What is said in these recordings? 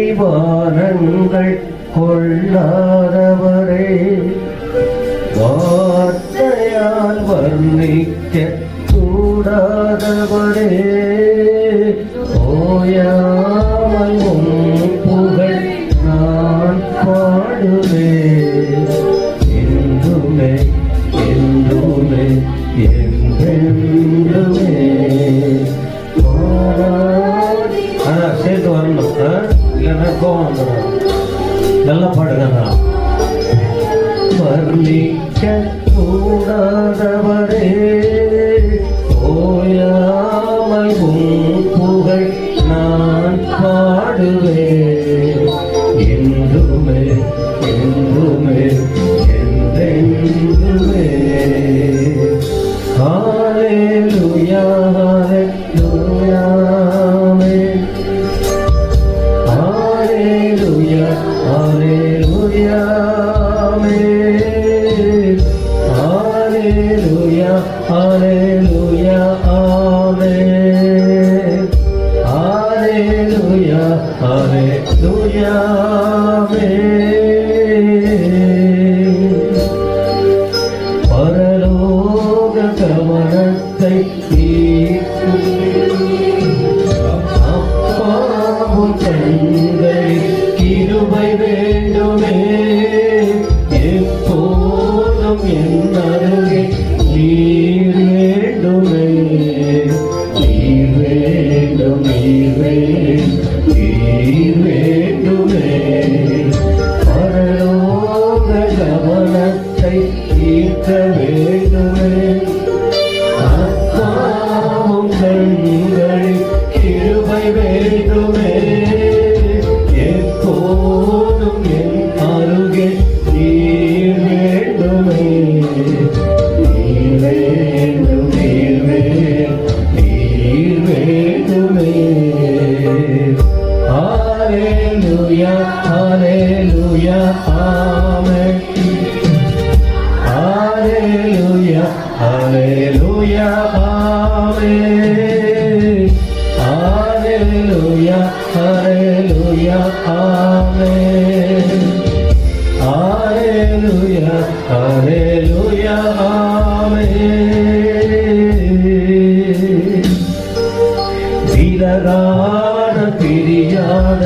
வானாதிவானங்கள் கொள்ளாதவரே, வார்த்தையால் வர்ணிக்க கூடாதவரே, ஓயாமல் உம் புகழ் நான் பாடுவேன். என்றுமே என்றுமே என்றென்றுமே. ஆனா சேர்த்து வரணும், இல்லைன்னா கோவம் வந்துடும். நல்லா பாடுங்க. வர்ணிக்க கூடாதவரே, ஓயாமல் உம் புகழ் நான் பாடுவேன். என்றுமே என்றுமே என்றென்றுமே. ஹல்லேலூயா ஹல்லேலூயா ஹல்லேலூயா ஹல்லேலூயா ஹல்லேலூயா ஹல்லேலூயா ஆமென். ஹல்லேலூயா ஹல்லேலூயா பரலோக கவனத்தை அப்பாவும் கண்களில் கிருபை வேண்டுமே. எப்போதும் என் அருகே நீர் வேண்டுமே. நீர் வேண்டும் நீர் வேண்டுமே. பரலோக கவனத்தை ஈர்க்க வேண்டுமே. அப்பாவும் கண்களில் கிருபை வேண்டுமே. எப்போதும் என் அருகே நீர் வேண்டுமே. நீர் வேண்டும் நீர் வேண்டுமே. ஹல்லேலூயா ஹல்லேலூயா ஆமென். ஹல்லேலூயா ஹல்லேலூயா ஆமென். ஹல்லேலூயா ஹல்லேலூயா ஆமென். ஹல்லேலூயா ஹல்லேலூயா ஆமென். விலகான பிரியாத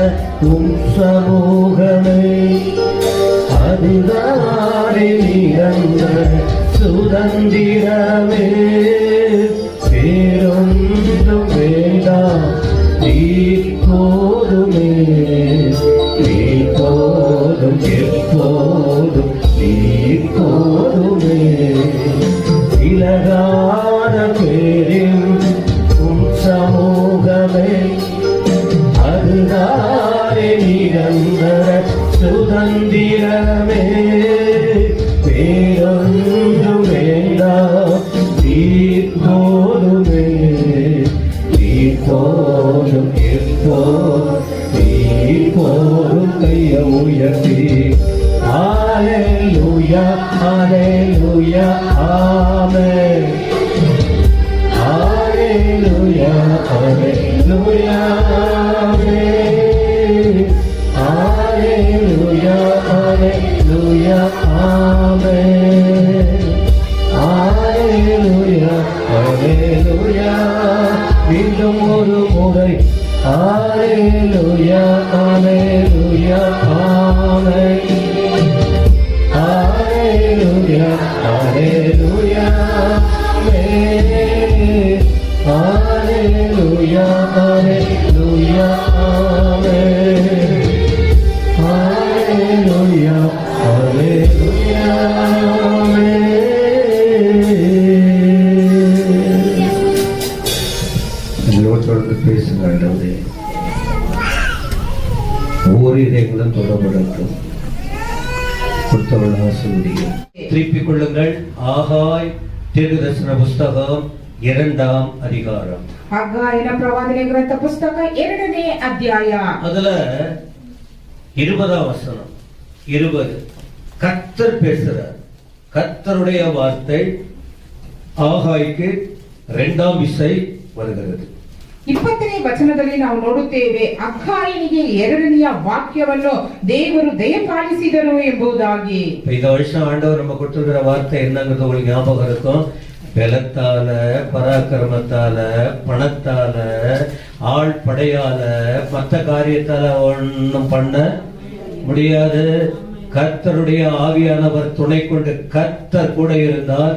உம் சமூகமே, அதுதானே நிரந்தர சுதந்திரமே. பேரொன்றும் வேண்டாம் நீர் போதுமே. நீர் போதும் எப்போதும் நீர் போதுமே. விலகான பேரின் உம் சமூகமே, அதுதானே நிரந்தர சுதந்திரமே. பேரொன்றும் வேண்டாம் நீர் போதுமே. நீர் போதும் எப்போதும் நீர் போதும். கைய உயர்த்தி ஹல்லேலூயா ஹல்லேலூயா ஆமென். ஹல்லேலூயா ஹல்லேலூயா ஆமென். ஹல்லேலூயா ஹல்லேலூயா ஆமென். ஹல்லேலூயா ஹல்லேலூயா. மீண்டும் ஒரு முறை ஹல்லேலூயா ஹல்லேலூயா ஆமென். ஹல்லேலூயா ஹல்லேலூயா ஆமென். ஹல்லேலூயா ஹல்லேலூயா ஆமென். ஹல்லேலூயா ஹல்லேலூயா ஆமென். என்னோடு தொடர்ந்து பேசுங்க ஆண்டவரே. ஓரிரைகளும் தொடர்படட்டும். கொடுத்தவள் ஆசிரியர் திருப்பிக் கொள்ளுங்கள். ஆகாய் தீர்க்கதரிசன புஸ்தகம் 2ஆம் அதிகாரம். ಹಗ್ಗಾಯನ ಪ್ರವಾದನೆ ಗ್ರಂಥ ಪುಸ್ತಕ 2ನೇ ಅಧ್ಯಾಯ. அதுல 20ஆம் வசனம் 20. கர்த்தர் பேசுறார். கர்த்தருடைய வார்த்தை ஆகாய்க்கு 2ஆம் விசை வருகிறது. 20ನೇ ವಚನದಲ್ಲಿ ನಾವು ನೋಡುತ್ತೇವೆ, ಅಖಾಯನಿಗೆ 2ನೆಯ ವಾಕ್ಯವನ್ನು ದೇವರು ದಯಪಾಲಿಸಿದರು ಎಂಬುದಾಗಿ. இந்த வருஷம் ஆண்டவர் நம்ம கொடுத்திருக்கிற வார்த்தை என்னங்கிறது உங்களுக்கு ஞாபகம் இருக்கும். பலத்தால, பராக்கிரமத்தால, பணத்தால, ஆள் படையால, மற்ற காரியத்தால ஒன்னும் பண்ண முடியாது. கர்த்தருடைய ஆவியானவர் துணை கொண்டு கர்த்தர் கூட இருந்தால்,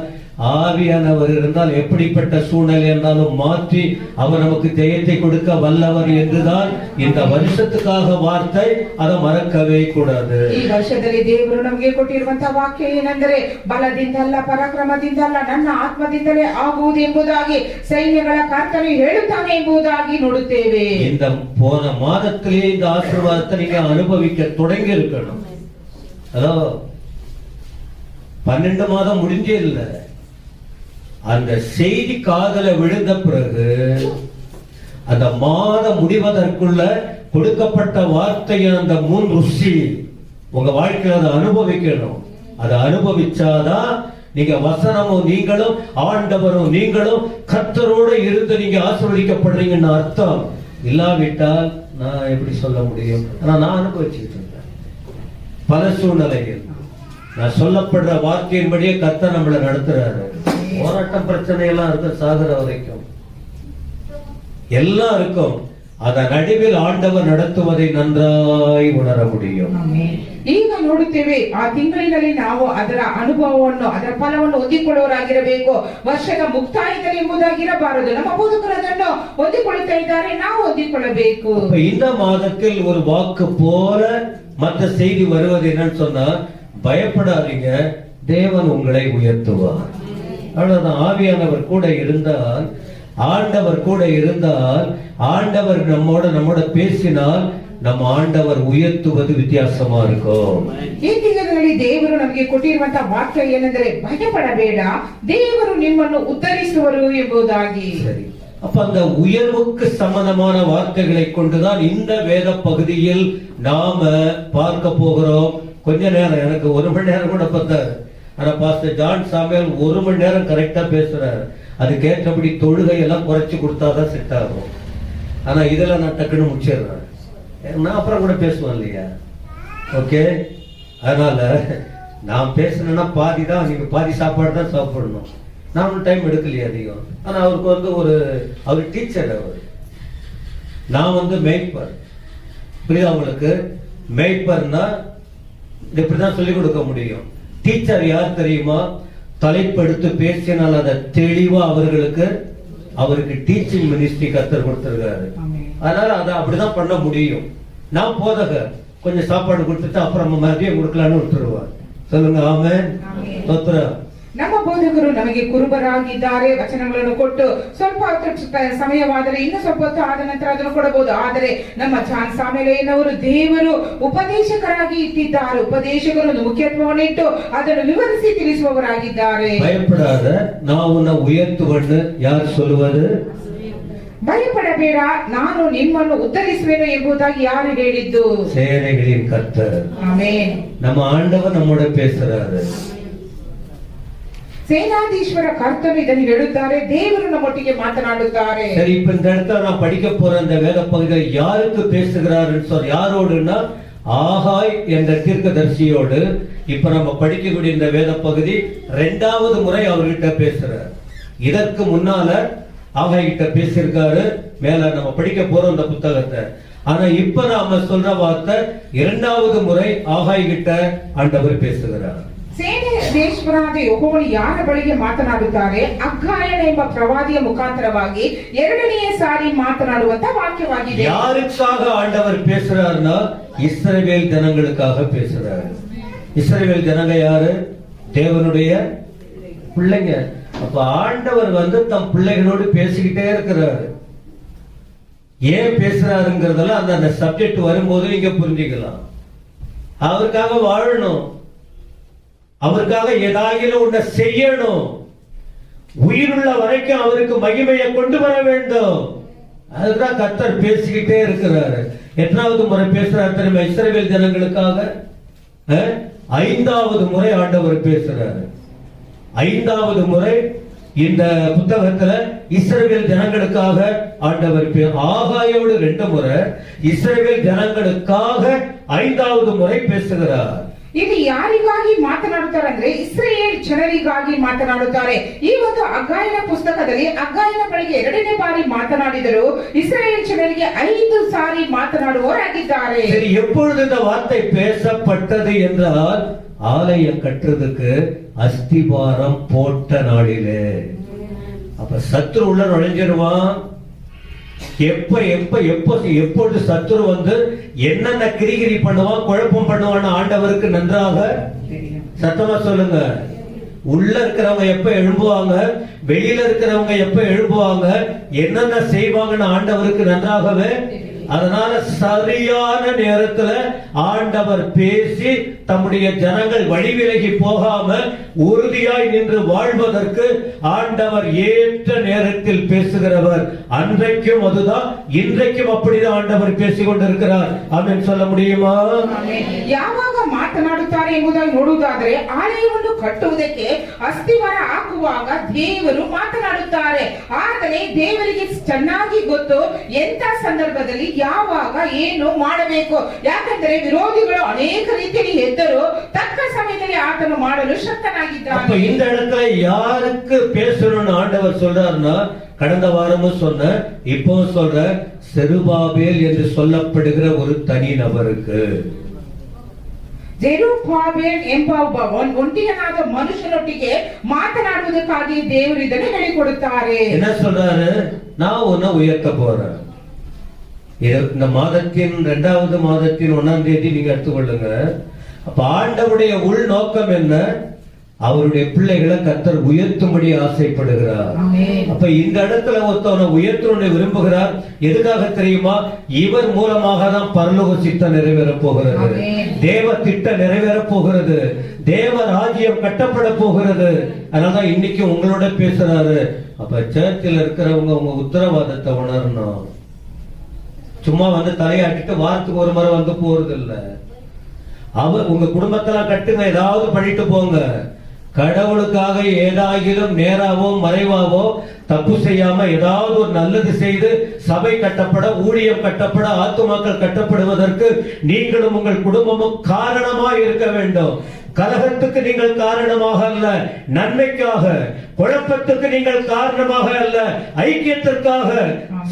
ஆவியானவர் இருந்தால் எப்படிப்பட்ட சூழ்நிலை இருந்தாலும் மாற்றி அவர் நமக்கு ஜெயத்தை கொடுக்க வல்லவர் என்றுதான் இந்த வருஷத்துக்காக வார்த்தை. அதை மறக்கவே கூடாது. ಈ ವರ್ಷದಲ್ಲಿ ದೇವರು ನಮಗೆ ಕೊಟ್ಟಿರುವಂತಹ ವಾಕ್ಯ ಏನೆಂದರೆ, ಬಲದಿಂದಲ್ಲ ಪರಾಕ್ರಮದಿಂದಲ್ಲ ನನ್ನ ಆತ್ಮದಿಂದಲೇ ಆಗುವುದು ಎಂಬುದಾಗಿ ಸೈನ್ಯಗಳ ಕರ್ತನು ಹೇಳುತ್ತಾನೆ ಎಂಬುದಾಗಿ ನೋಡುತ್ತೇವೆ. இந்த போன மாதத்திலே இந்த ஆசீர்வாதத்தை நீங்க அனுபவிக்க தொடங்கி இருக்கணும். அதோ 12 மாதம் முடிஞ்சே இல்லை. அந்த செய்தி காதல விழுந்த பிறகு அந்த மாதம் முடிவதற்குள்ள கொடுக்கப்பட்ட வார்த்தையின் அந்த முன் ருசி உங்க வாழ்க்கையில அதை அனுபவிக்கணும். அதை அனுபவிச்சாதான் நீங்க வசனமும் நீங்களும் ஆண்டவரும் நீங்களும் கர்த்தரோட இருந்து நீங்க ஆசீர்வதிக்கப்படுறீங்கன்னு அர்த்தம். இல்லாவிட்டால் நான் எப்படி சொல்ல முடியும்? ஆனா நான் அனுபவிச்சுட்டு இருக்கேன் பல சூழ்நிலைகள். நான் சொல்லப்படுற வார்த்தையின்படியே கர்த்தர் நம்மளை நடத்துறாரு. போராட்டம் பிரச்சனை எல்லாம் இருக்கு, சாகர வரைக்கும் எல்லாம் இருக்கும். அதன் நடுவில் ஆண்டவர் நடத்துவதை நன்றாய் உணர முடியும். ಈಗ ನೋಡುತ್ತೇವೆ, ಆ ತಿಂಗಳಿನಲ್ಲಿ ನಾವು ಅದರ ಅನುಭವವನ್ನು ಅದರ ಫಲವನ್ನು ಹೊಂದಿಕೊಳ್ಳುವವರಾಗಿರಬೇಕು. ವರ್ಷದ ಮುಕ್ತಾಯದಲ್ಲಿ ಎಂಬುದಾಗಿರಬಾರದು. ನಮ್ಮ ಬೋಧಕರು ಅದನ್ನು ಹೊಂದಿಕೊಳ್ಳುತ್ತಾ ಇದ್ದಾರೆ, ನಾವು ಹೊಂದಿಕೊಳ್ಳಬೇಕು. இந்த மாதத்தில் ஒரு வாக்கு போல மற்ற செய்தி வருவது என்னன்னு சொன்னா, பயப்படாதீங்க, தேவன் உங்களை உயர்த்துவார். அவ்வளவுதான். ஆவியானவர் கூட இருந்தால், ஆண்டவர் கூட இருந்தால், ஆண்டவர் நம்மோட பேசினால் ನಮ್ಮ ಆಂಡವರ್ ಉಯರ್ತುವುದು ವಿತ್ಯಾಸமா இருக்கும். ಈ ತಿಂಗಳಲ್ಲಿ ದೇವರು ನಮಗೆ ಕೊಟ್ಟಿರುವಂತಹ ವಾಕ್ಯ ಏನೆಂದರೆ, ಭಯಪಡಬೇಡ, ದೇವರು ನಿಮ್ಮನ್ನು ಉತ್ತರಿಸುವರು ಎಂಬುದಾಗಿ. சரி, அப்ப அந்த உயர்வுக்கு சம்பந்தமான வார்த்தைகளை கொண்டுதான் இந்த வேத பகுதியில் நாம பார்க்க போகிறோம். கொஞ்ச நேரம், எனக்கு 1 மணி நேரம் கூட பத்தாது. ஆனா பாஸ்டர் ஜான் சாமுவேல் 1 மணி நேரம் கரெக்டா பேசுறாரு. அதுக்கு ஏற்றபடி தொழுகை எல்லாம் குறைச்சு கொடுத்தாதான் செட் ஆகும். ஆனா இதெல்லாம் நான் டக்குன்னு முடிச்சிடுறேன். நான் அப்புறம் கூட பேசுவேன் இல்லையா? ஓகே, அதனால நான் பேசணும்னா பாதி தான், நீங்க பாதி சாப்பாடு தான் சாப்பிடணும். நான் டைம் எடுக்கலையே அதிகம். ஆனா அவருக்கு அவர் டீச்சர், நான் மேய்ப்பர். புரியுதா உங்களுக்கு? மேய்ப்பர்னா இப்படிதான் சொல்லிக் கொடுக்க முடியும். டீச்சர் யார் தெரியுமா? தலைப்படுத்து பேசினால் அதை தெளிவா அவருக்கு டீச்சிங் மினிஸ்ட்ரி கர்த்தர் கொடுத்திருக்காரு. அதனால அதை அப்படிதான் பண்ண முடியும். நான் போதகர், கொஞ்சம் சாப்பாடு கொடுத்துட்டு அப்புறம் மதியம் கொடுக்கலான்னு விட்டுருவார். சொல்லுங்க ஆமென். ನಮ್ಮ ಬೋಧಕರು ನಮಗೆ ಕುರುಬರಾಗಿದ್ದಾರೆ. ವಚನಗಳನ್ನು ಕೊಟ್ಟು ಸ್ವಲ್ಪ ಸಮಯವಾದರೆ ಇನ್ನು ಸ್ವಲ್ಪ ಹೊತ್ತು ಆದ ನಂತರ ಅದನ್ನು ಕೊಡಬಹುದು. ಆದರೆ ನಮ್ಮ ಜಾನ್ ಸಾಮೇಲಯ್ಯನವರು ದೇವರು ಉಪದೇಶಕರಾಗಿ ಇಟ್ಟಿದ್ದಾರೆ. ಉಪದೇಶಕರು ಮುಖ್ಯತ್ವವನ್ನು ಇಟ್ಟು ಅದನ್ನು ವಿವರಿಸಿ ತಿಳಿಸುವವರಾಗಿದ್ದಾರೆ. ಭಯಪಡಾದ ನಾವು ಉಯರ್ತುವನ್ನು ಯಾರು சொல்லுவது? ಭಯಪಡಬೇಡ, ನಾನು ನಿಮ್ಮನ್ನು ಉತ್ತರಿಸುವೆನು ಎಂಬುದಾಗಿ ಯಾರು ಹೇಳಿದ್ದು? சேனைகளின் கர்த்தர். ಆಮೆನ್. நம்ம ஆண்டவர் நம்மோட பேசுறாரு. சேனாதீஸ்வர கர்த்தர் இதனை எழுத்தாரே, தேவரு நம்மொட்டிಗೆ மாತನಾಡುತ್ತಾರೆ. சரி, இப்ப இந்த இடத்துல நான் படிக்க போற அந்த வேத பகுதியில் யாருக்கு பேசுகிறாருன்னு சொல்ற, யாரோடுன்னா ஆகாய் என்ற தீர்க்கதரிசியோடு. இப்ப நம்ம படிக்கக்கூடிய இந்த வேத பகுதி 2வது முறை அவர்கிட்ட பேசுறார். இதற்கு முன்னால ஆகாய் கிட்ட பேசியிருக்காரு. மேல நம்ம படிக்க போறோம் அந்த புத்தகத்தை. ஆனா இப்ப நாம சொல்ற வார்த்தை 2வது முறை ஆகாய் கிட்ட ஆண்டவர் பேசுகிறார். ಸೇನಾಧೀಶ್ವರಾದ ಯೆಹೋವನು ಯಾರ ಬಳಿಗೆ ಮಾತನಾಡುತ್ತಾರೆ? ಅಗ್ಗಾಯನ ಎಂಬ ಪ್ರವಾದಿಯ ಮುಖಾಂತರವಾಗಿ 2ನೇ ಸಾರಿ ಮಾತನಾಡುವಂತ ವಾಕ್ಯವಾಗಿದೆ. யாருக்காக ஆண்டவர் பேசுறாருன்னா, இஸ்ரவேல் ஜனங்களுக்காக பேசுறாரு. இஸ்ரவேல் ஜனங்க யாரு? தேவனுடைய பிள்ளைங்க. அப்ப ஆண்டவர் தம் பிள்ளைகளோடு பேசிக்கிட்டே இருக்கிறாரு. ஏன் பேசுறாருங்கிறதெல்லாம் அந்த சப்ஜெக்ட் வரும்போது நீங்க புரிஞ்சுக்கலாம். அவருக்காக வாழணும், அவருக்காக ஏதாயிலும் ஒன்றை செய்யணும். உயிருள்ள வரைக்கும் அவருக்கு மகிமையை கொண்டு வர வேண்டும். அதுதான் கர்த்தர் பேசிக்கிட்டே இருக்கிறாரு. எத்தனாவது முறை பேசுறாரு தெரியுமா? இஸ்ரவேல் ஜனங்களுக்காக 5வது முறை ஆண்டவர் பேசுறாரு. 5வது முறை இந்த புத்தகத்துல இஸ்ரவேல் ஜனங்களுக்காக ஆண்டவர் ஆகாயோடு 2 முறை, இஸ்ரவேல் ஜனங்களுக்காக 5வது முறை பேசுகிறார். ಇದು ಯಾರಿಗಾಗಿ ಮಾತನಾಡುತ್ತಾರೆ ಅಂದ್ರೆ ಇಸ್ರೇಲ್ ಜನರಿಗಾಗಿ ಮಾತನಾಡುತ್ತಾರೆ. ಈ ಒಂದು ಅಗಾಯನ ಪುಸ್ತಕದಲ್ಲಿ ಅಗಾಯನ ಬಳಿಗೆ 2ನೇ ಬಾರಿ ಮಾತನಾಡಿದರು. ಇಸ್ರೇಲ್ ಜನರಿಗೆ 5 ಸಾರಿ ಮಾತನಾಡುವವರಾಗಿದ್ದಾರೆ. சரி, எப்பொழுது இந்த வார்த்தை பேசப்பட்டது என்றால் ஆலயம் கட்டுறதுக்கு அஸ்திபாரம் போட்ட நாளிலே. அப்ப சத்துரு உள்ள நுழைஞ்சிருவான். எப்பொழுது சத்துரு வந்து என்னென்ன கிரிகிரி பண்ணுவான், குழப்பம் பண்ணுவான்னு ஆண்டவருக்கு நன்றாக சத்தமா சொல்லுங்க. உள்ள இருக்கிறவங்க எப்ப எழும்புவாங்க, வெளியில இருக்கிறவங்க எப்ப எழும்புவாங்க, என்னென்ன செய்வாங்கன்னு ஆண்டவருக்கு நன்றாகவே. அதனால சரியான நேரத்துல ஆண்டவர் பேசி தம்முடைய ஜனங்கள் வழிவிலகி போகாம உறுதியாய் நின்று வாழ்வதற்கு ஆண்டவர் ஏற்ற நேரத்தில் பேசுகிறவர். அன்றைக்கும் அதுதான், இன்றைக்கும் அப்படிதான் ஆண்டவர் பேசிக் கொண்டிருக்கிறார். ஆமென் சொல்ல முடியுமா? ಯಾವಾಗ ಮಾತನಾಡುತ್ತಾರೆ ಎಂಬುದಾಗಿ ನೋಡುವುದಾದರೆ ಆಲಯವನ್ನು ಕಟ್ಟುವುದಕ್ಕೆ ಅಸ್ತಿವಾರ ಹಾಕುವಾಗ ದೇವರು ಮಾತನಾಡುತ್ತಾರೆ. ಆದರೆ ದೇವರಿಗೆ ಚೆನ್ನಾಗಿ ಗೊತ್ತು ಎಂತ ಸಂದರ್ಭದಲ್ಲಿ ಯಾವಾಗ ಏನು ಮಾಡಬೇಕು. ಯಾಕಂದ್ರೆ ವಿರೋಧಿಗಳು ಅನೇಕ ರೀತಿಯಲ್ಲಿ ಎದ್ದರು, ತಕ್ಕ ಸಮಯದಲ್ಲಿ ಆತನು ಮಾಡಲು ಶಕ್ತನಾಗಿದ್ದಾನೆ. இந்த இடத்துல யாருக்கு பேசணும்னு ஆண்டவர் சொல்றாருன்னா, கடந்த வாரமும் சொன்ன, இப்போ சொல்ற செருபாபேல் என்று சொல்லப்படுகிற ஒரு தனி நபருக்கு. ಜೆರುಬ್ಬಾಬೆಲ್ ಎಂಬ ಒಬ್ಬ ಒಂಟಿಗನಾದ ಮನುಷ್ಯನೊಟ್ಟಿಗೆ ಮಾತನಾಡುವುದಕ್ಕಾಗಿ ದೇವರು ಇದನ್ನು ಹೇಳಿಕೊಡುತ್ತಾರೆ. என்ன சொல்றாரு? நான் உன்னை உயர்த்த போறேன். இந்த மாதத்தின் 2வது மாதத்தின் 1ஆம் தேதி நீங்க எடுத்துக்கொள்ளுங்க. அப்ப ஆண்டவருடைய உள் நோக்கம் என்ன? அவருடைய பிள்ளைகளை கர்த்தர் உயர்த்தும்படி ஆசைப்படுகிறார். அப்ப இந்த இடத்துல ஒருத்தவனை உயர்த்தணும்னு விரும்புகிறார். எதுக்காக தெரியுமா? இவர் மூலமாக தான் பரலோக சித்தம் நிறைவேற போகிறது, தேவ திட்டம் நிறைவேற போகிறது, தேவ ராஜ்யம் கட்டப்பட போகிறது. அதனாலதான் இன்னைக்கு உங்களோட பேசுறாரு. அப்ப சர்ச்சில் இருக்கிறவங்க உங்க உத்தரவாதத்தை உணரணும். சும்மா வந்து தலையாட்டிட்டு வாரத்துக்கு ஒரு முறை வந்து போறது இல்ல. அவர் உங்க குடும்பத்தெல்லாம் கட்டுங்க, ஏதாவது பண்ணிட்டு போங்க. கடவுளுக்காக ஏதாகிலும் நேராவோ மறைவாவோ தப்பு செய்யாம ஏதாவது ஒரு நல்லது செய்து சபை கட்டப்பட, ஊழியம் கட்டப்பட, ஆத்துமாக்கள் கட்டப்படுவதற்கு நீங்களும் உங்கள் குடும்பமும் காரணமாக இருக்க வேண்டும். கலகத்துக்கு நீங்கள் காரணமாக அல்ல, நன்மைக்காக. குழப்பத்துக்கு நீங்கள் காரணமாக அல்ல, ஐக்கியத்திற்காக.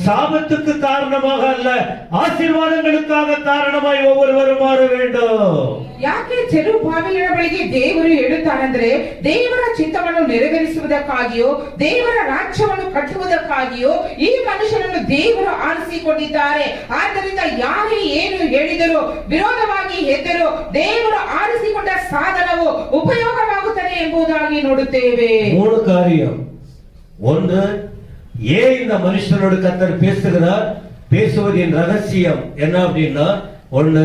சாபத்துக்கு காரணமாக அல்ல, ஆசீர்வாதங்களுக்காக காரணமாய் ஒவ்வொருவரும் மாற வேண்டும். ಯಾಕೆ ಜೆರುಬ್ಬಾಬೆಲನ ಬಳಿಗೆ ದೇವರು ಹೇಳುತ್ತಾರೆಂದ್ರೆ ದೇವರ ಚಿತ್ತವನ್ನು ನೆರವೇರಿಸುವುದಕ್ಕಾಗಿಯೋ ದೇವರ ರಾಜ್ಯವನ್ನು ಕಟ್ಟುವುದಕ್ಕಾಗಿಯೋ ಈ ಮನುಷ್ಯನನ್ನು ದೇವರು ಆರಿಸಿಕೊಂಡಿದ್ದಾರೆ. ಆದ್ದರಿಂದ ಯಾರೇ ಏನು ಹೇಳಿದರೂ ವಿರೋಧವಾಗಿ ಎದ್ದರೂ ದೇವರು ಆರಿಸಿಕೊಂಡ ಸಾಧನವು ಉಪಯೋಗವಾಗುತ್ತದೆ ಎಂಬುದಾಗಿ ನೋಡುತ್ತೇವೆ. 3 காரியம். 1, ஏன் இந்த மனுஷனோடு கர்த்தர் பேசுகிறார்? பேசுவதின் ரகசியம் என்ன அப்படின்னா, 1,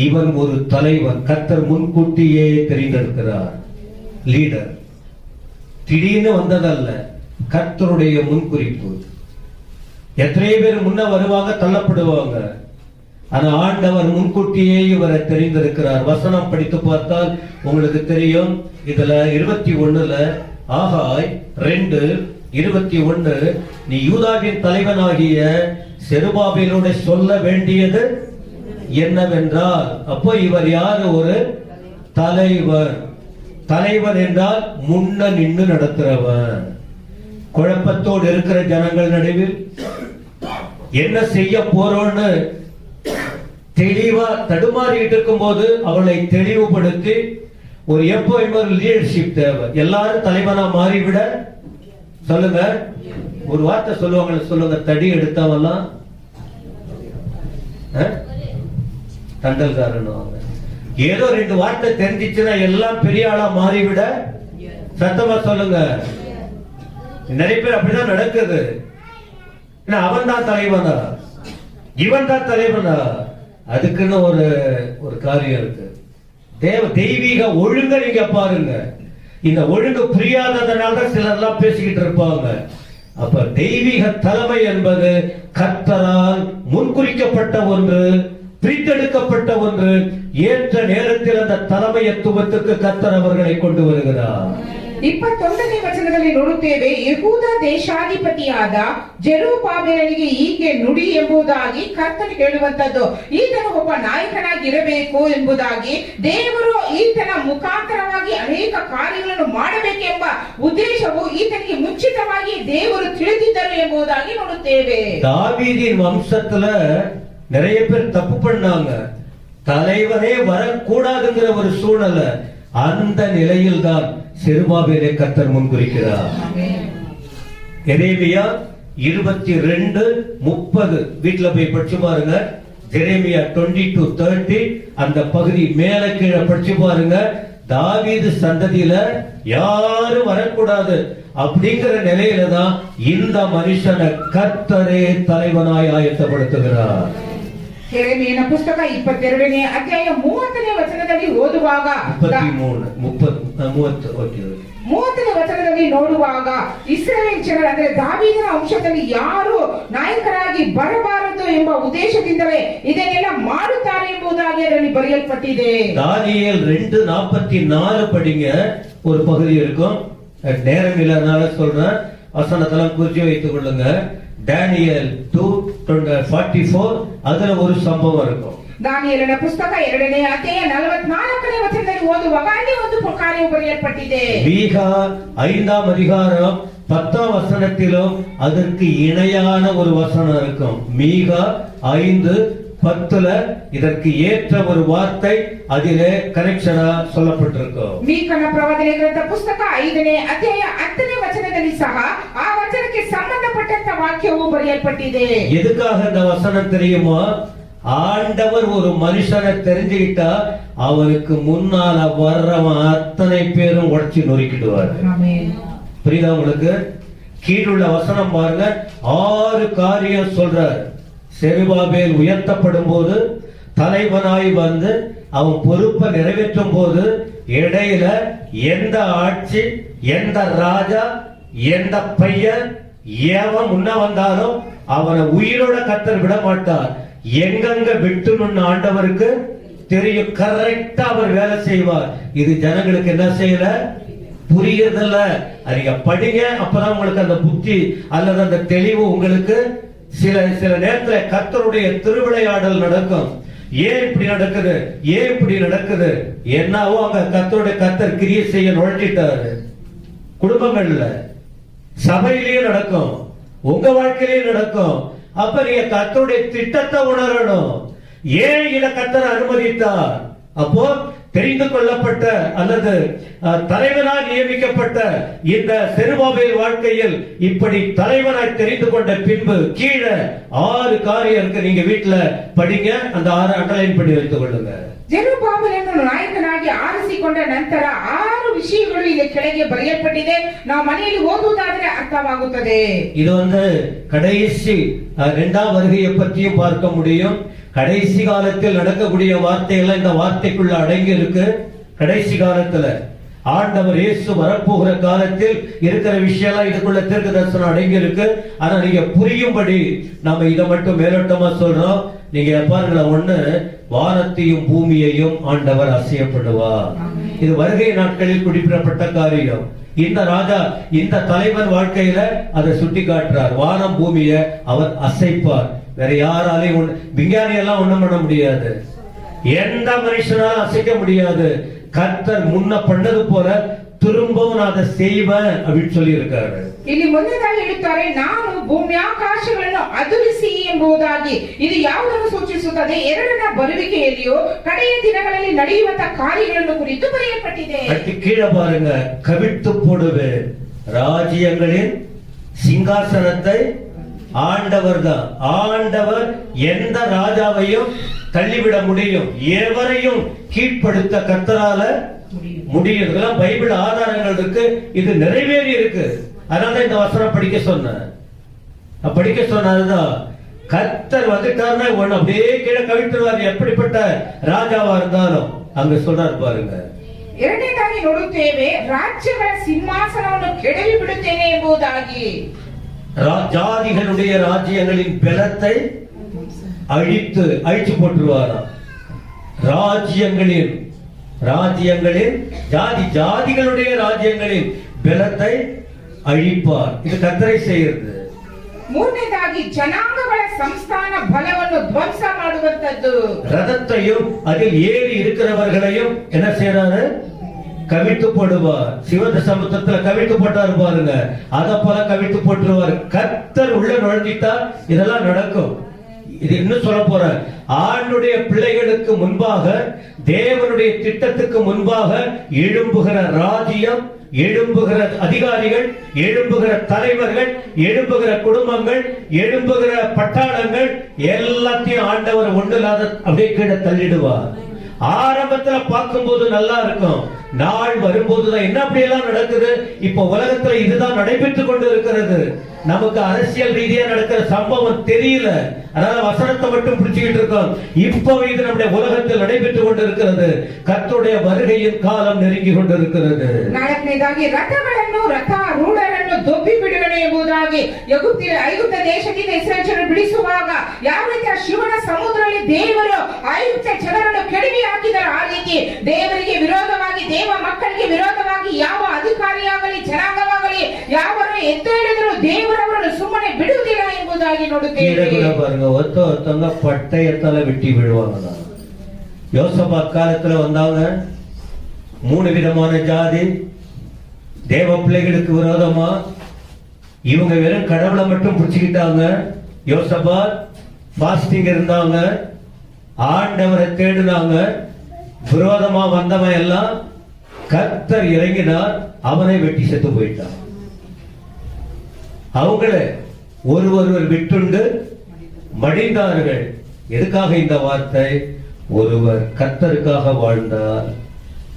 இவன் ஒரு தலைவன். கர்த்தர் முன்கூட்டியே தெரிந்திருக்கிறார். லீடர் திடீர்னு வந்ததல்ல, கர்த்தருடைய முன்குறிப்பு. எத்தனை பேர் முன்ன வருவாங்க, தள்ளப்படுவாங்க. ஆனா ஆண்டவர் முன்கூட்டியே இவரை தெரிந்திருக்கிறார். வசனம் படித்து பார்த்தால் உங்களுக்கு தெரியும். இதுல 21ல ஆகாய் 2:21, நீ யூதாவின் தலைவனாகிய செருபாபேலோட சொல்ல வேண்டியது என்னவென்றால், அப்போ இவர் யாரு? ஒரு தலைவர். தலைவர் என்றால் முன்ன நின்று நடத்துறவன். குழப்பத்தோடு இருக்கிற ஜனங்கள் நடுவில் என்ன செய்ய போறோம்னு தெளிவா தடுமாறிட்டு இருக்கும் போது அவளை தெளிவுபடுத்தி ஒரு எப்போ லீடர்ஷிப் தேவை. எல்லாரும் தலைவனா மாறிவிட சொல்லுங்க. ஒரு வார்த்தை சொல்லுவாங்க, சொல்லுங்க, தடி எடுத்தவெல்லாம் தண்டல்காரன். ஏதோ 2 வார்த்தை தெரிஞ்சிச்சுன்னா எல்லாம் பெரிய ஆளா மாறிவிட. சத்தமா சொல்லுங்க. நிறைய பேர் அப்படிதான் நடக்குது. அவன் தான் தலைவனா, இவன் தான் தலைவனா? அதுக்குன்னு ஒரு காரியம் இருக்கு. தெய்வீக ஒழுங்க நீங்க பாருங்க. இந்த ஒழுங்கு புரியாததனால சிலர் எல்லாம் பேசிக்கிட்டு இருப்பாங்க. அப்ப தெய்வீக தலைமை என்பது கர்த்தரால் முன்குறிக்கப்பட்ட ஒன்று, பிரித்தெடுக்கப்பட்ட ஒன்று. ஏற்ற நேரத்தில் அந்த தலைமையத்துவத்துக்கு கர்த்தர் அவர்களை கொண்டு வருகிறார். 21ನೇ ವಚನದಲ್ಲಿ ನೋಡುತ್ತೇವೆ, ಯೆಹೂದ ದೇಶಾಧಿಪತಿಯಾದ ಜೆರುಬ್ಬಾಬೆಲನಿಗೆ ಹೀಗೆ ನುಡಿ ಎಂಬುದಾಗಿ ಕರ್ತನು ಹೇಳುವಂತದ್ದು, ಈತನು ಒಬ್ಬ ನಾಯಕನಾಗಿ ಇರಬೇಕು ಎಂಬುದಾಗಿ, ದೇವರು ಈತನ ಮುಖಾಂತರವಾಗಿ ಅನೇಕ ಕಾರ್ಯಗಳನ್ನು ಮಾಡಬೇಕೆಂಬ ಉದ್ದೇಶವು ಈತನಿಗೆ ಮುಂಚಿತವಾಗಿ ದೇವರು ತಿಳಿದಿದ್ದರು ಎಂಬುದಾಗಿ ನೋಡುತ್ತೇವೆ. தாவீதின் வம்சத்துல நிறைய பேர் தப்பு பண்ணாங்க, தலைவனே வரக்கூடாதுங்கிற ஒரு சூழ்நிலை. அந்த நிலையில் தான் செருபாபேலை கர்த்தர் முன்குறிக்கிறார். எரேமியா 22:30 வீட்டுல போய் படிச்சு பாருங்க. எரேமியா 22:30 அந்த பகுதி மேல கீழே படிச்சு பாருங்க. தாவீது சந்ததியில யாரும் வரக்கூடாது அப்படிங்கிற நிலையில தான் இந்த மனுஷனை கர்த்தரே தலைவனாய் ஆயத்தப்படுத்துகிறார். ಯೆರೆಮೀಯನ ಪುಸ್ತಕ 22ನೇ ಅಧ್ಯಾಯ 30ನೇ ವಚನದಲ್ಲಿ ಓದುವಾಗ, 30ನೇ ವಚನದಲ್ಲಿ ನೋಡುವಾಗ, ಇಸ್ರಾಯೇಲ್ ಜನರ ಅಂದ್ರೆ ದಾವೀದನ ವಂಶದಲ್ಲಿ ಯಾರು ನಾಯಕರಾಗಿ ಬರಬಾರದು ಎಂಬ ಉದ್ದೇಶದಿಂದಲೇ ಇದನ್ನೆಲ್ಲ ಮಾಡುತ್ತಾರೆ ಎಂಬುದಾಗಿ ಅದರಲ್ಲಿ ಬರೆಯಲ್ಪಟ್ಟಿದೆ. தானியேல் 2:44 படிங்க, ஒரு பகுதி இருக்கும். நேரம் இல்லாதனால சொல்றேன், வசனத்தெல்லாம் குறிச்சு வைத்துக் கொள்ளுங்க. டானியேல் 2:44 அதுல ஒரு சம்பவம் இருக்கும். ದಾನಿಯೇಲನ ಪುಸ್ತಕ 2ನೇ ಅಧ್ಯಾಯ 44ನೇ ವಚನದಲ್ಲಿ ಓದುವಾಗ ಅಲ್ಲಿ ಒಂದು ಕಾರ್ಯವು ಬರೆಯಲ್ಪಟ್ಟಿದೆ. மீகா 5ஆம் அதிகாரம் 10ஆம் வசனத்திலும் அதற்கு இணையான ஒரு வசனம் இருக்கும். மீகா 5:10 இதற்கு ஏற்ற ஒரு வார்த்தை அதிலே கனெக்ஷனா சொல்லப்பட்டிருக்கும். ಮೀಕನ ಪ್ರವಾದನೆ ಗ್ರಂಥ ಪುಸ್ತಕ 5ನೇ ಅಧ್ಯಾಯ 10ನೇ ವಚನದಲ್ಲಿ ಸಹ ಆ ವಚನಕ್ಕೆ ಸಂಬಂಧಪಟ್ಟಂತ ವಾಕ್ಯವು ಬರೆಯಲ್ಪಟ್ಟಿದೆ. எதுக்காக இந்த வசனம் தெரியுமா? ஆண்டவர் ஒரு மனுஷனை தெரிஞ்சுக்கிட்டா அவருக்கு முன்னால வர்றவன் அத்தனை பேரும் உடைச்சு நொறுக்கிடுவார். புரியுதா உங்களுக்கு? கீழுள்ள வசனம் பாருங்க, 6 காரியம் சொல்றார். செருபாபேல் உயர்த்தப்படும் போது, தலைவனாய் வந்து அவன் பொறுப்பை நிறைவேற்றும் போது, இடையில எந்த ஆட்சி, எந்த ராஜா, எந்த பையன் எவன் முன்ன வந்தாலும் அவனை உயிரோட கர்த்தர் விட மாட்டார். எங்கெங்க விட்டுணும்னு ஆண்டவருக்கு தெரியும். கரெக்டா அவர் வேலை செய்வார். இது ஜனங்களுக்கு என்ன செய்யல, புரியறதில்ல. நீங்க படிங்க, அப்பதான் உங்களுக்கு அந்த புத்தி அல்லது அந்த தெளிவு உங்களுக்கு சில நேரத்துல கர்த்தருடைய திருவிளையாடல் நடக்கும். ஏன் இப்படி நடக்குது, ஏன் இப்படி நடக்குது, என்னவோ அங்க கர்த்தர் கிரியை செய்ய நுழைஞ்சிட்டாரு. குடும்பங்கள்ல, சபையிலேயே நடக்கும், உங்க வாழ்க்கையிலேயே நடக்கும். அப்ப நீங்க கர்த்தருடைய திட்டத்தை உணரணும். ஏன் இத கர்த்தர் அனுமதித்தார்? அப்போ தெரிந்து கொள்ளப்பட்ட அல்லது தலைவனாய் நியமிக்கப்பட்ட இந்த செருபாபேல் வாழ்க்கையில் இப்படி தலைவனாய் தெரிந்து கொண்ட பின்பு கீழே 6 காரியம் இருக்கு. நீங்க வீட்டுல படிங்க, அந்த 6 அண்டர்லைன் பண்ணி வைத்துக் கொள்ளுங்க. ಜೆರುಬ್ಬಾಬೆಲನನ್ನು ನಾಯಕನಾಗಿ ಆರಿಸಿಕೊಂಡ ನಂತರ 6 ವಿಷಯಗಳು ಇಲ್ಲಿ ಕೆಳಗೆ ಬರೆಯಲ್ಪಟ್ಟಿದೆ. ನಾವು ಮನೆಯಲ್ಲಿ ಓದುವುದಾದರೆ ಅರ್ಥವಾಗುತ್ತದೆ. இது கடைசி 2ஆம் வருகையை பற்றியும் பார்க்க முடியும். கடைசி காலத்தில் நடக்கக்கூடிய வார்த்தைகள் இந்த வார்த்தைக்குள்ள அடங்கி இருக்கு. கடைசி காலத்துல ஆண்டவர் இயேசு வரப்போகிற காலத்தில் இருக்கிற விஷயம் இதுக்குள்ள தீர்க்க தரிசனம் அடங்கி இருக்கு. ஆனா நீங்க புரியும்படி நாம இதை மட்டும் மேலோட்டமா சொல்றோம். நீங்க பாருங்களேன், ஒண்ணு, வானத்தையும் பூமியையும் ஆண்டவர் அசையப்படுவார். இது வருகை நாட்களில் குறிப்பிடப்பட்ட காரியம். இந்த ராஜா, இந்த தலைவன் வாழ்க்கையில அதை சுட்டி காட்டுறார். வானம் பூமியை அவர் அசைப்பார். வேற யாராலையும் விஞ்ஞானி எல்லாம் ஒண்ணும் பண்ண முடியாது, எந்த மனுஷனாலும் அசைக்க முடியாது. கர்த்தர் முன்ன பண்ணது போல திரும்பவும் நான் அதை செய்வேன் அப்படின்னு சொல்லி இருக்காரு. ಇಲ್ಲಿ ಮುಂದಿನದಾಗಿ ಹೇಳುತ್ತಾರೆ, ನಾನು ಭೂಮಿ ಆಕಾಶಗಳನ್ನು ಅದುರಿಸಿ ಎಂಬುದಾಗಿ. ಇದು ಯಾವುದನ್ನು ಸೂಚಿಸುತ್ತದೆ? 2ನ ಬರುವಿಕೆಯಲ್ಲಿಯೂ ಕಡೆಯ ದಿನಗಳಲ್ಲಿ ನಡೆಯುವಂತ ಕಾರ್ಯಗಳನ್ನು ಕುರಿತು ಬರೆಯಲ್ಪಟ್ಟಿದೆ. கீழே பாருங்க, கவிழ்த்து போடுவேன் ராஜ்யங்களின் சிங்காசனத்தை. ஆண்டவர் தான். ஆண்டவர் எந்த ராஜாவையும் தள்ளிவிட முடியும், எவரையும் கீழ்ப்படுத்த கர்த்தரால முடியும். இதெல்லாம் பைபிள் ஆதாரங்கள் இருக்கு, இது நிறைவேறி இருக்கு. அதனால இந்த வசனம் படிக்க சொன்னதுதான். கர்த்தர் வந்துட்டாருன்னா ஒண்ணு அப்படியே கீழே கவிழ்த்துவார், எப்படிப்பட்ட ராஜாவா இருந்தாலும். அங்க சொல்றாரு பாருங்க. 2ನೇದಾಗಿ ನೋಡುತ್ತೇವೆ, ರಾಜ್ಯಗಳ ಸಿಂಹಾಸನವನ್ನು ಕೆಡವಿ ಬಿಡುತ್ತೇನೆ ಎಂಬುದಾಗಿ. ஜாதிகளுடைய ராஜ்யங்களின் பலத்தை அழிச்சு போட்டுருவாராம். ராஜ்யங்களின் ஜாதிகளுடைய ராஜ்யங்களின் பலத்தை அழிப்பார். இது கர்த்தரை செய்கிறது. ಮೂರನೇದಾಗಿ ಜನಾಂಗಗಳ ಸಂಸ್ಥಾನ ಬಲವನ್ನು ಧ್ವಂಸ ಮಾಡುವಂತದ್ದು. ரதத்தையும் அதில் ஏறி இருக்கிறவர்களையும் என்ன செய்யறாரு? கவிழ்த்து போடுவார். சிவந்த சமுத்திரத்துல கவிழ்த்து போட்டாரு பாருங்க, அத போல கவிழ்த்து போட்டுருவார். கர்த்தர் உள்ள நுழைஞ்சிட்டா இதெல்லாம் நடக்கும். இது இன்னும் சொல்ல போற, ஆண்டுடைய பிள்ளைகளுக்கு முன்பாக, தேவனுடைய திட்டத்துக்கு முன்பாக எழும்புகிற ராஜ்யம், எழும்புகிற அதிகாரிகள், எழும்புகிற தலைவர்கள், எழும்புகிற குடும்பங்கள், எழும்புகிற பட்டாளங்கள் எல்லாத்தையும் ஆண்டவர் ஒன்றில்லாத அப்படியே கீழே தள்ளிடுவார். ஆரம்பத்துல பார்க்கும்போது நல்லா இருக்கும், நாள் வரும்போதுதான் என்ன அப்படி எல்லாம் நடக்குது. இப்ப உலகத்துல இதுதான் நடைபெற்றுக் கொண்டு இருக்கிறது. நமக்கு அரசியல் ரீதியா நடக்கிற சம்பவம் தெரியல, அதனால வசனத்தை மட்டும் பிடிச்சுக்கிட்டு இருக்கோம். இப்போ இது நம்முடைய உலகத்தில் நடைபெற்றுக் கொண்டிருக்கிறது. கர்த்தருடைய வருகையின் காலம் நெருங்கி கொண்டிருக்கிறது. ನಾಲ್ಕನೇದಾಗಿ ರಥಗಳನ್ನು ರಥಾರೂಢರನ್ನು ದೊಬ್ಬಿ ಬಿಡುಗಡೆ ಎಂಬುದಾಗಿ ಐಗುಪ್ತ ದೇಶದಿಂದ ಇಸ್ರಾಯೇಲರನ್ನು ಬಿಡಿಸುವಾಗ ಯಾವ ರೀತಿ ಶಿವನ ಸಮುದ್ರದಲ್ಲಿ ದೇವರು ಐಗುಪ್ತ ಜನರನ್ನು ಕೆಡವಿ ಹಾಕಿದರು, ಆ ರೀತಿ ದೇವರಿಗೆ ವಿರೋಧವಾಗಿ, ದೇವ ಮಕ್ಕಳಿಗೆ ವಿರೋಧವಾಗಿ ಯಾವ ಅಧಿಕಾರಿಯಾಗಲಿ ಜನಾಂಗವಾಗಲಿ ಯಾವರು ಎದ್ದೇಳಿದ್ರು ದೇವರವರನ್ನು ಸುಮ್ಮನೆ ಬಿಡುವುದಿಲ್ಲ ಎಂಬುದಾಗಿ ನೋಡುತ್ತೇವೆ. பாருங்க, ஒருத்தவங்க பட்டயத்தால வெட்டி விழுவாங்க. யோசபாத் காலத்துல வந்தாங்க 3 விதமான ஜாதி தேவ பிள்ளைகளுக்கு விரோதமா. இவங்க வெறும் கடவுளை மட்டும் பிடிச்சுக்கிட்டாங்க. யோசபாத் பாஸ்டிங் இருந்தாங்க, ஆண்டவரை தேடினாங்க. விரோதமா வந்தவன் எல்லாம் கர்த்தர் இறங்கினார், அவனை வெட்டி செத்து போயிட்டான். அவங்கள ஒருவர் விட்டுண்டு மடிந்தார்கள். எதுக்காக இந்த வார்த்தை? ஒருவர் கர்த்தருக்காக வாழ்ந்தார்,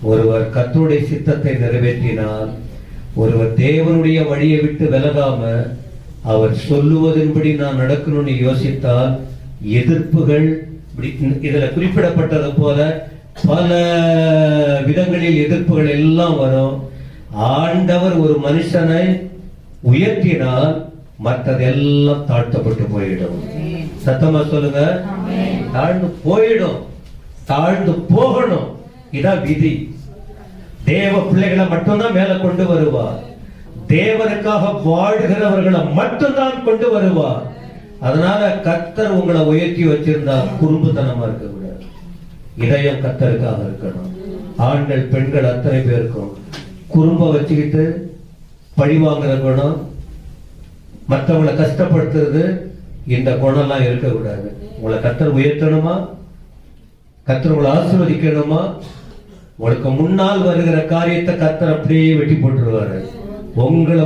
ஒருவர் கர்த்தருடைய சித்தத்தை நிறைவேற்றினார், ஒருவர் தேவனுடைய வழியை விட்டு விலகாம அவர் சொல்லுவதன்படி நான் நடக்கணும்னு யோசித்தால் எதிர்ப்புகள், இதுல குறிப்பிடப்பட்டது போல பல விதங்களில் எதிர்ப்புகள் எல்லாம் வரும். ஆண்டவர் ஒரு மனுஷனை உயர்த்தினால் மற்றதெல்லாம் தாழ்த்தப்பட்டு போயிடும். சத்தமா சொல்லுங்க, தாழ்ந்து போயிடும், தாழ்ந்து போகணும். இதான் விதி. தேவ பிள்ளைகளை மட்டும்தான் மேல கொண்டு வருவார், தேவனுக்காக வாழ்கிறவர்களை மட்டும்தான் கொண்டு வருவார். அதனால கர்த்தர் உங்களை உயர்த்தி வச்சிருந்தா குறும்புத்தனமா இருக்க கூடாது, இதயம் கர்த்தருக்காக இருக்கணும். ஆண்கள் பெண்கள் அத்தனை பேருக்கும் குறும்ப வச்சுக்கிட்டு பழி வாங்குற குணம், மற்றவங்களை கஷ்டப்படுத்துறது, இந்த குணம்லாம் இருக்கக்கூடாது. உங்களை கர்த்தர் உயர்த்தணுமா, கர்த்தர் உங்களை ஆசீர்வதிக்கணுமா, உங்களுக்கு முன்னால் வருகிற காரியத்தை கர்த்தர் அப்படியே வெட்டி போட்டுருவாரு. உங்களை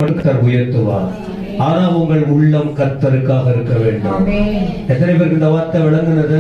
கர்த்தர் உயர்த்துவார். ஆனா உங்கள் உள்ளம் கர்த்தருக்காக இருக்க வேண்டும். எத்தனை பேருக்கு இந்த வார்த்தை விளங்குனது?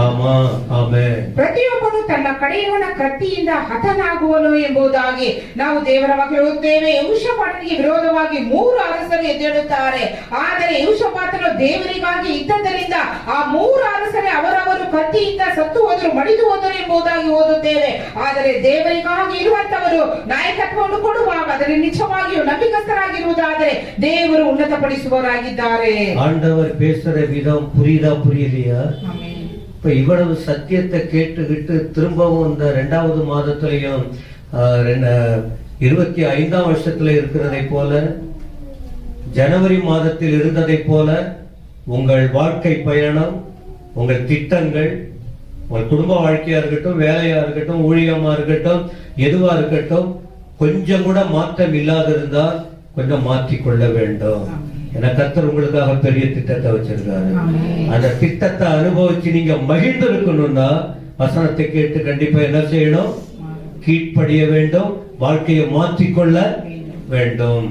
ஆமா, ஆமென். ಪ್ರತಿಯೊಬ್ಬನು ತನ್ನ ಕಡೆಯವನ ಕತ್ತಿಯಿಂದ ಹತನಾಗುವನು ಎಂಬುದಾಗಿ ನಾವು ದೇವರ ವಾಕ್ಯ ಓದುತ್ತೇವೆ. ಯೆಹೋಷಾಫಾಟನಿಗೆ ವಿರೋಧವಾಗಿ 3 ಅರಸರು ಎದ್ದೇಳುತ್ತಾರೆ. ಆದರೆ ಯೆಹೋಷಾಫಾಟನು ದೇವರಿಗಾಗಿ ಇದ್ದದರಿಂದ ಆ 3 ಅರಸರೇ ಅವರವರು ಕತ್ತಿಯಿಂದ ಸತ್ತು ಹೋದರು, ಮಡಿದು ಹೋದರು ಎಂಬುದಾಗಿ ಓದುತ್ತೇವೆ. ಆದರೆ ದೇವರಿಗಾಗಿ ಇರುವಂತವರು ನಾಯಕತ್ವವನ್ನು ಕೊಡುವಾಗ ಅದರಲ್ಲಿ ನಿಜವಾಗಿಯೂ ನಂಬಿಕಸ್ಥರಾಗಿರುವುದಾದರೆ ದೇವರು உன்னதப்படுத்துவராகிದ್ದಾರೆ. ஆண்டவர் பேசுற விதம் புரியுதா புரியலையா? இப்ப இவ்வளவு சத்தியத்தை கேட்டுக்கிட்டு திரும்பவும் இந்த 2வது மாதத்திலையும் 25ஆம் வருஷத்துல இருக்கிறதை போல, ஜனவரி மாதத்தில் இருந்ததை போல உங்கள் வாழ்க்கை பயணம், உங்கள் திட்டங்கள், உங்கள் குடும்ப வாழ்க்கையா இருக்கட்டும், வேலையா இருக்கட்டும், ஊழியமா இருக்கட்டும், எதுவா இருக்கட்டும், கொஞ்சம் கூட மாற்றம் இல்லாதிருந்தால் கொஞ்சம் மாற்றிக்கொள்ள வேண்டும். ஏன்னா கர்த்தர் உங்களுக்காக பெரிய திட்டத்தை வச்சிருக்காரு. அந்த திட்டத்தை அனுபவிச்சு நீங்க மகிழ்ந்து இருக்கணும்னா வசனத்தை கேட்டு கண்டிப்பா என்ன செய்யணும்? கீழ்ப்படிய வேண்டும், வாழ்க்கையை மாற்றிக்கொள்ள வேண்டும்.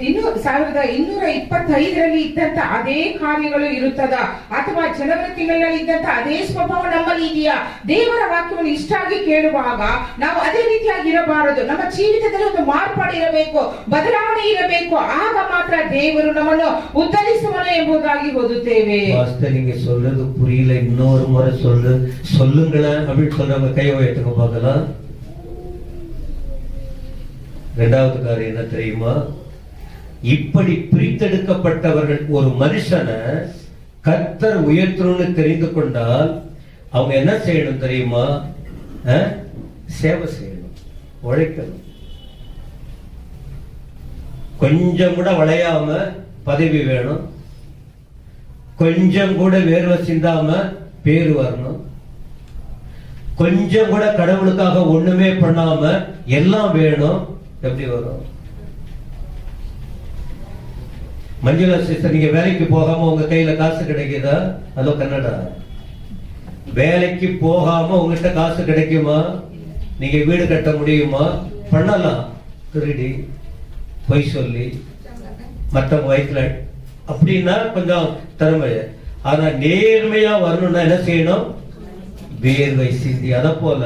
1225ರಲ್ಲಿ ಇದ್ದಂತ ಅದೇ ಕಾರ್ಯಗಳು ಇರುತ್ತದ, ಅಥವಾ ಜನವರಿ ತಿಂಗಳಲ್ಲಿ ಇದ್ದಂತ ಅದೇ ಸ್ವಭಾವ ನಮ್ಮಲ್ಲಿ ಇದೆಯಾ? ದೇವರ ವಾಕ್ಯವನ್ನು ಇಷ್ಟಾಗಿ ಕೇಳುವಾಗ ನಾವು ಅದೇ ರೀತಿಯಾಗಿ ಇರಬಾರದು. ನಮ್ಮ ಜೀವಿತದಲ್ಲಿ ಒಂದು ಮಾರ್ಪಾಡು ಇರಬೇಕು, ಬದಲಾವಣೆ ಇರಬೇಕು. ಆಗ ಮಾತ್ರ ದೇವರು ನಮ್ಮನ್ನು ಉದ್ಧರಿಸುವನು ಎಂಬುದಾಗಿ ಓದುತ್ತೇವೆ. நீங்க சொல்றது புரியல, இன்னொரு முறை சொல்லுங்களேன் அப்படின்னு சொல்றவங்க கை உயர்த்துங்க பார்க்கலாம். 2வது காரியம் என்ன தெரியுமா? இப்படி பிரித்தெடுக்கப்பட்டவர்கள் ஒரு மனுஷனை கர்த்தர் உயர்த்தணும்னு தெரிந்து கொண்டால் அவங்க என்ன செய்யணும் தெரியுமா? சேவை செய்யணும், உழைக்கணும். கொஞ்சம் கூட வளையாம பதவி வேணும், கொஞ்சம் கூட வேர்வை சிந்தாம பேரு வரணும், கொஞ்சம் கூட கடவுளுக்காக ஒண்ணுமே பண்ணாம எல்லாம் வேணும். எப்படி வரும்? மஞ்சுளா சிஸ்டர், நீங்க வேலைக்கு போகாம உங்க கையில காசு கிடைக்குதா? அதோ கன்னடா. வேலைக்கு போகாம உங்ககிட்ட காசு கிடைக்குமா? நீங்க வீடு கட்ட முடியுமா? பண்ணலாம். திருடி, பொய் சொல்லி, மற்றவங்க வயிற்றுல அப்படின்னா கொஞ்சம் திறமை. ஆனா நேர்மையா வரணும்னா என்ன செய்யணும்? வேர்வை சிந்தி. அத போல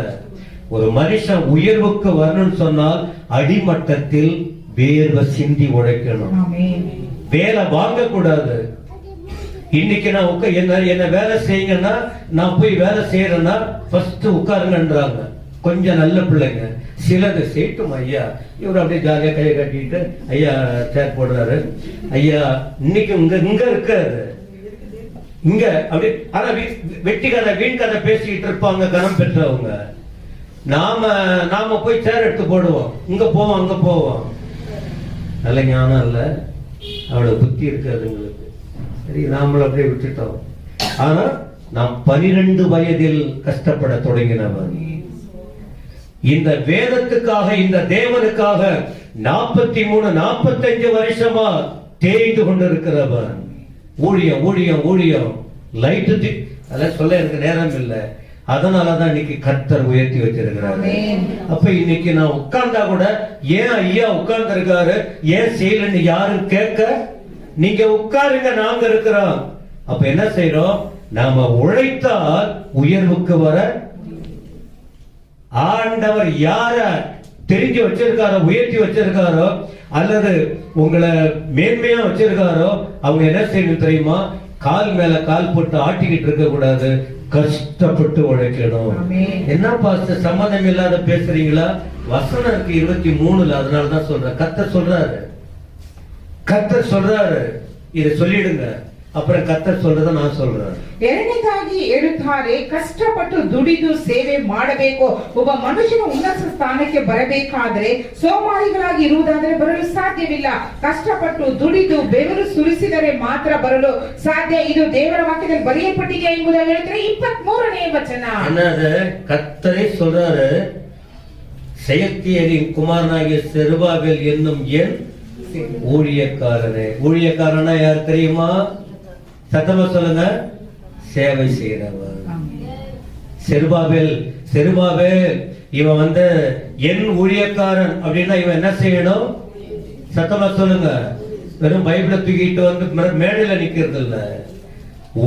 ஒரு மனுஷன் உயர்வுக்கு வரணும்னு சொன்னால் அடிமட்டத்தில் வேர்வை சிந்தி உழைக்கணும். வேலை வாங்க கூடாது. இன்னைக்கு நான் என்ன வேலை செய்யுங்கன்னா, நான் போய் வேலை செய்யறேன்னா ஃபர்ஸ்ட் உட்காருங்கன்றாங்க. கொஞ்சம் நல்ல பிள்ளைங்க சிலது செய்யட்டும் ஐயா. இவர் அப்படியே ஜாலியா கையை கட்டிட்டு ஐயா சேர் போடுறாரு. ஐயா இன்னைக்கு இங்க இருக்காரு, இங்க அப்படி. ஆனா வெட்டி கதை வீண் கதை பேசிக்கிட்டு இருப்பாங்க கனம் பெற்றவங்க. நாம போய் சேர் எடுத்து போடுவோம், இங்க போவோம் அங்க போவோம். நல்ல ஞானம் இல்ல, அவ்வளவு புத்தி இருக்காது உங்களுக்கு. சரி, நாமளும் அப்படியே விட்டுட்டோம். ஆனா நாம் 12 வயதில் கஷ்டப்பட தொடங்கினவன். இந்த வேதத்துக்காக, இந்த தேவனுக்காக 43-45 வருஷமா தேய்ந்து கொண்டிருக்கிறவன். ஊழியம் ஊழியம் ஊழியம் லைட்டு அதெல்லாம் சொல்ல எனக்கு நேரம் இல்லை. அதனாலதான் இன்னைக்கு கர்த்தர் உயர்த்தி வச்சிருக்கிறாரு. அப்ப இன்னைக்கு நான் உட்கார்ந்தா கூட ஏன் ஐயா உட்கார்ந்து இருக்காரு, ஏன் செய்யலன்னு யாரும் கேட்க, நீங்க உட்காருங்க, நாங்க இருக்கிறோம். அப்ப என்ன செய்யறோம்? நாம உழைத்தால் உயர்வுக்கு வர ஆண்டவர் யார தெரிஞ்சு வச்சிருக்காரோ, உயர்த்தி வச்சிருக்காரோ, அல்லது உங்களை மேன்மையா வச்சிருக்காரோ, அவங்க என்ன செய்யணும் தெரியுமா? கால் மேல கால் போட்டு ஆட்டிக்கிட்டு இருக்க கூடாது, கஷ்டப்பட்டு உழைக்கணும். என்ன பாஸ்டர் சம்மதம் இல்லாத பேசுறீங்களா? வசனம் இருக்கு 23, அதனாலதான் சொல்றேன். கர்த்தர் சொல்றாரு இதை சொல்லிடுங்க. ಅப்புறம் ಕರ್ತರ್ சொல்றத நான் சொல்றேன். ಎರಡನೇದಾಗಿ ಹೇಳುತ್ತಾರೆ, ಕಷ್ಟಪಟ್ಟು ದುಡಿದು ಸೇವೆ ಮಾಡಬೇಕು. ಒಬ್ಬ ಮನುಷ್ಯನು ಉನ್ನತ ಸ್ಥಾನಕ್ಕೆ ಬರಬೇಕಾದ್ರೆ ಸೋಮಾರಿಗಳಾಗಿ ಇರುವುದಾದರೆ ಬರಲು ಸಾಧ್ಯವಿಲ್ಲ. ಕಷ್ಟಪಟ್ಟು ದುಡಿದು ಬೆವರು ಸುರಿಸಿದರೆ ಮಾತ್ರ ಬರಲು ಸಾಧ್ಯ. ಇದು ದೇವರ ವಾಕ್ಯದಲ್ಲಿ ಬರೆಯಲ್ಪಟ್ಟಿದೆ ಎಂಬುದಾಗಿ ಹೇಳ್ತಾರೆ. 23ನೇ ವಚನ என்னது? கர்த்தரே சொல்றாரு, செயற்கையரின் குமாரனாகிய செருபாபேல் என்னும் என் ஊழியக்காரனே. ஊழியக்காரனா யார் தெரியுமா? சத்தமா சொல்லுங்க. சேவை செய்கிறவர். செருபாபேல் இவன் என் ஊழியக்காரன் அப்படின்னா இவன் என்ன செய்யணும்? சத்தமா சொல்லுங்க. வெறும் பைபிளை தூக்கிட்டு மேடையில நிக்கிறது இல்ல,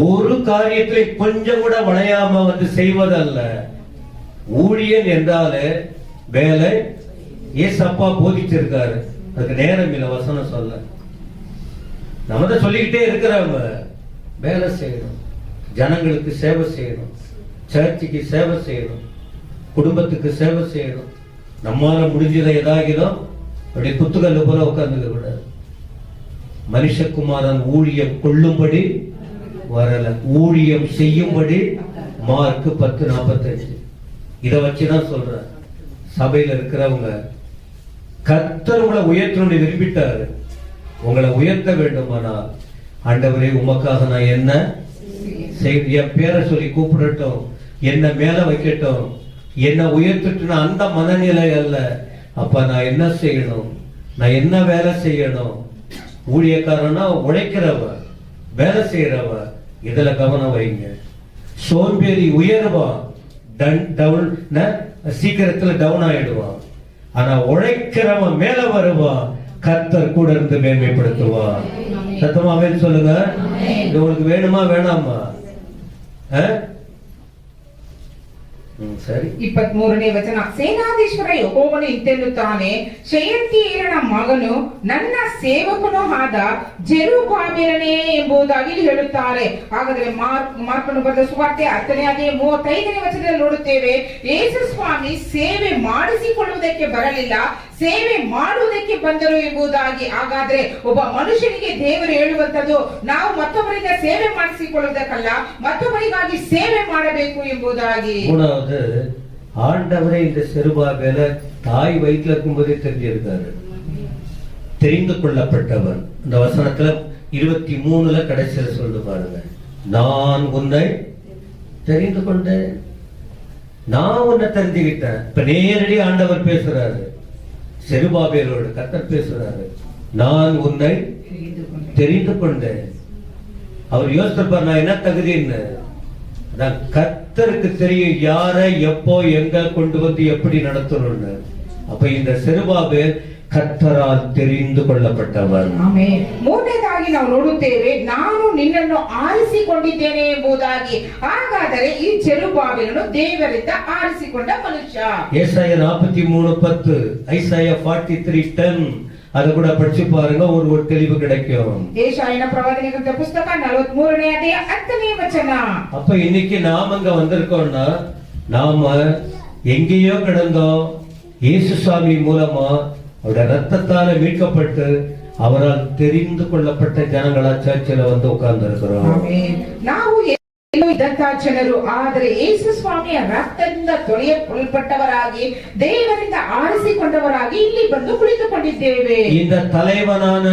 ஒரு காரியத்தை கொஞ்சம் கூட வளையாம செய்வதல்ல. ஊழியன் என்றாலே வேலை. ஏசப்பா போதிச்சிருக்காரு, அதுக்கு நேரம் இல்லை வசனம் சொல்ல. நம்ம தான் சொல்லிக்கிட்டே இருக்கிறவங்க. வேலை செய்யணும், ஜனங்களுக்கு சேவை செய்யணும், சர்ச்சுக்கு சேவை செய்யணும், குடும்பத்துக்கு சேவை செய்யணும். நம்மால முடிஞ்சதை ஏதாகிடும் அப்படி குத்துக்கல்லு போல உட்கார்ந்துக்க கூடாது. மனுஷகுமாரன் ஊழியம் கொள்ளும்படி வரல, ஊழியம் செய்யும்படி. மார்க் 10:45. இதை வச்சுதான் சொல்றேன். சபையில இருக்கிறவங்க, கர்த்தர் உங்களை உயர்த்தணும்னு விரும்பிட்டாரு. உங்களை உயர்த்த வேண்டுமானால், ஆண்டவரே உமக்காக நான் என்ன என் பேரை சொல்லி கூப்பிடட்டும், என்ன மேல வைக்கட்டும், என்ன உயர்த்திட்டு அந்த மனநிலை அல்ல. அப்ப நான் என்ன செய்யணும்? நான் என்ன வேலை செய்யணும்? ஊழியக்காரனா உழைக்கிறவ, வேலை செய்யறவ. இதுல கவனம் வைங்க. சோம்பேறி உயர்வான், சீக்கிரத்துல டவுன் ஆயிடுவான். ஆனா உழைக்கிறவன் மேல வருவான், கர்த்தர் கூட இருந்து மேன்மைப்படுத்துவான். சத்தமாவே சொல்லுங்க. இது உங்களுக்கு வேணுமா வேணாமா? ಸರಿ. 23ನೇ ವಚನ. ಸೇನಾಧೀಶ್ವರ ಯೆಹೋವನು ಇಂತೆನ್ನುತ್ತಾನೆ, ಶೆಯಲ್ತೀಯೇಲನ ಮಗನು ನನ್ನ ಸೇವಕನು ಆದ ಜೆರುಬ್ಬಾಬೆಲನೇ ಎಂಬುದಾಗಿ ಹೇಳುತ್ತಾರೆ. ಹಾಗಾದ್ರೆ ಮಾರ್ಕನು ಬರೆದ ಸುವಾರ್ತೆ 10ನೇ ಅಧ್ಯಾಯ 35ನೇ ವಚನದಲ್ಲಿ ನೋಡುತ್ತೇವೆ, ಯೇಸು ಸ್ವಾಮಿ ಸೇವೆ ಮಾಡಿಸಿಕೊಳ್ಳುವುದಕ್ಕೆ ಬರಲಿಲ್ಲ, ಸೇವೆ ಮಾಡುವುದಕ್ಕೆ ಬಂದರು ಎಂಬುದಾಗಿ. ಹಾಗಾದ್ರೆ ಒಬ್ಬ ಮನುಷ್ಯನಿಗೆ ದೇವರು ಹೇಳುವಂತದ್ದು, ನಾವು ಮತ್ತೊಬ್ಬರಿಂದ ಸೇವೆ ಮಾಡಿಸಿಕೊಳ್ಳುವುದಕ್ಕಲ್ಲ, ಮತ್ತೊಬ್ಬರಿಗಾಗಿ ಸೇವೆ ಮಾಡಬೇಕು ಎಂಬುದಾಗಿ. ஆண்டவரே இந்த செருபாபேல தாய் வயிற்றுல இருக்கும்போதே தெரிஞ்சிருக்காரு. தெரிந்து கொள்ளப்பட்டவன். இந்த வசனத்துல 23 கடைசியில சொல்லு பாருங்க, நான் உன்னை தெரிந்து கொண்டேன், நான் உன்னை தெரிஞ்சுக்கிட்டேன். இப்ப நேரடி ஆண்டவர் பேசுறாரு, செருபாபேலோடு கர்த்தர் பேசுறாரு, நான் உன்னை தெரிந்து கொண்டேன். அவர் யோசிப்பார், நான் என்ன தகுதின்னு. கர்த்தருக்கு தெரியும் யாரை எப்போ எங்க கொண்டு வந்து எப்படி நடத்தணும்னு. அப்ப இந்த செருபாபேல் ಕರ್ತರಾಲ್ ತೆರೆದುಕೊಳ್ಳಲ್ಪಟ್ಟವನು. ಆಮೆನ್. ಮೂರನೇದಾಗಿ ನಾವು ನೋಡುತ್ತೇವೆ, ನಾನು ನಿನ್ನನ್ನು ಆರಿಸಿಕೊಂಡಿದ್ದೇನೆ ಎಂಬುದಾಗಿ. ಹಾಗಾದರೆ ಈ ಚೆರುಬಾಬೆಲನು ದೇವರಿಂದ ಆರಿಸಿಕೊಂಡ ಮನುಷ್ಯ. ஏசாயா 43:10, ஐசாயா 43:10 அது கூட படிச்சு பாருங்க, ஒரு தெளிவு கிடைக்கும். ஏசாயா பிரவாதனை கிரந்த புத்தகம் 43ನೇ ಅಧ್ಯಾಯ 10ನೇ ವಚನ. அப்ப இன்னைக்கு நாம அங்க வந்திருக்கோம்னா, நாம எங்கேயோ கிடந்தோம், இயேசு சுவாமி மூலமா அவருடைய ரத்தத்தால மீட்கப்பட்டு அவரால் தெரிந்து கொள்ளப்பட்ட ஜனங்களா சர்ச்சில் வந்து உட்கார்ந்து இருக்கிறோம். ನಾವು ಇದ್ದಂತ ಜನರು, ಆದರೆ ಯೇಸು ಸ್ವಾಮಿಯ ರಕ್ತದಿಂದ ತೊಳೆಯಲ್ಪಟ್ಟವರಾಗಿ ದೇವರಿಂದ ಆರಿಸಿಕೊಂಡವರಾಗಿ ಇಲ್ಲಿ ಬಂದು ಕುಳಿತುಕೊಂಡಿದ್ದೇವೆ. இந்த தலைவனான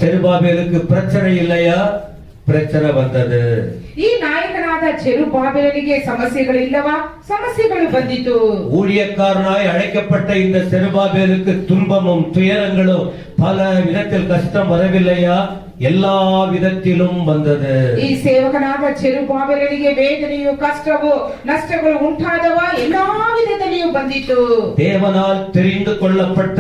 செருபாபேலுக்கு பிரச்சனை இல்லையா? பிரச்சனை வந்தது. ಈ ನಾಯಕನಾದ ಚೆರುಬಾಬೆಲನಿಗೆ ಸಮಸ್ಯೆಗಳಿಲ್ಲವಾ? ಸಮಸ್ಯೆಗಳು ಬಂದಿತು. ஊழியக்காரனாய் அழைக்கப்பட்ட இந்த செருபாபேலுக்கு துன்பமும் துயரங்களும் பல விதத்தில் கஷ்டம் வரவில்லையா? எல்லா விதத்திலும் வந்தது. ಈ ಸೇವಕನಾದ ಚೆರುಬಾಬೆಲನಿಗೆ ವೇದನೆಯು ಕಷ್ಟವೋ ನಷ್ಟಗಳು ಉಂಟಾದವಾ? ಎಲ್ಲಾ ವಿಧದಲ್ಲಿಯೂ ಬಂದಿತು. தேவனால் தெரிந்து கொள்ளப்பட்ட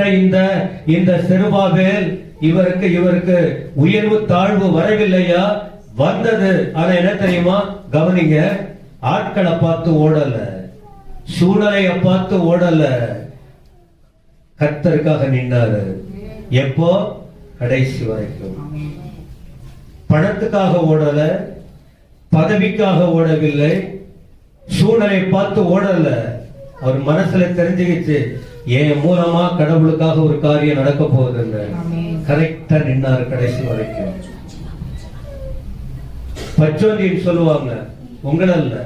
இந்த செருபாபேல் இவருக்கு உயர்வு தாழ்வு வரவில்லையா? வந்தது. ஆனா என்ன தெரியுமா? கவனிங்க, ஆட்களை பார்த்து ஓடல, சூழ்நிலையை பார்த்து ஓடல, கர்த்தருக்காக நின்னாரு. எப்போ? கடைசி வரைக்கும். பணத்துக்காக ஓடல, பதவிக்காக ஓடவில்லை, சூழ்நிலை பார்த்து ஓடல. அவர் மனசுல தெரிஞ்சுக்கிச்சு, என் மூலமா கடவுளுக்காக ஒரு காரியம் நடக்க போகுதுன்னு. கரெக்டா நின்னாரு கடைசி வரைக்கும். பச்சோந்தின்னு சொல்லுவாங்க, உங்களல்ல,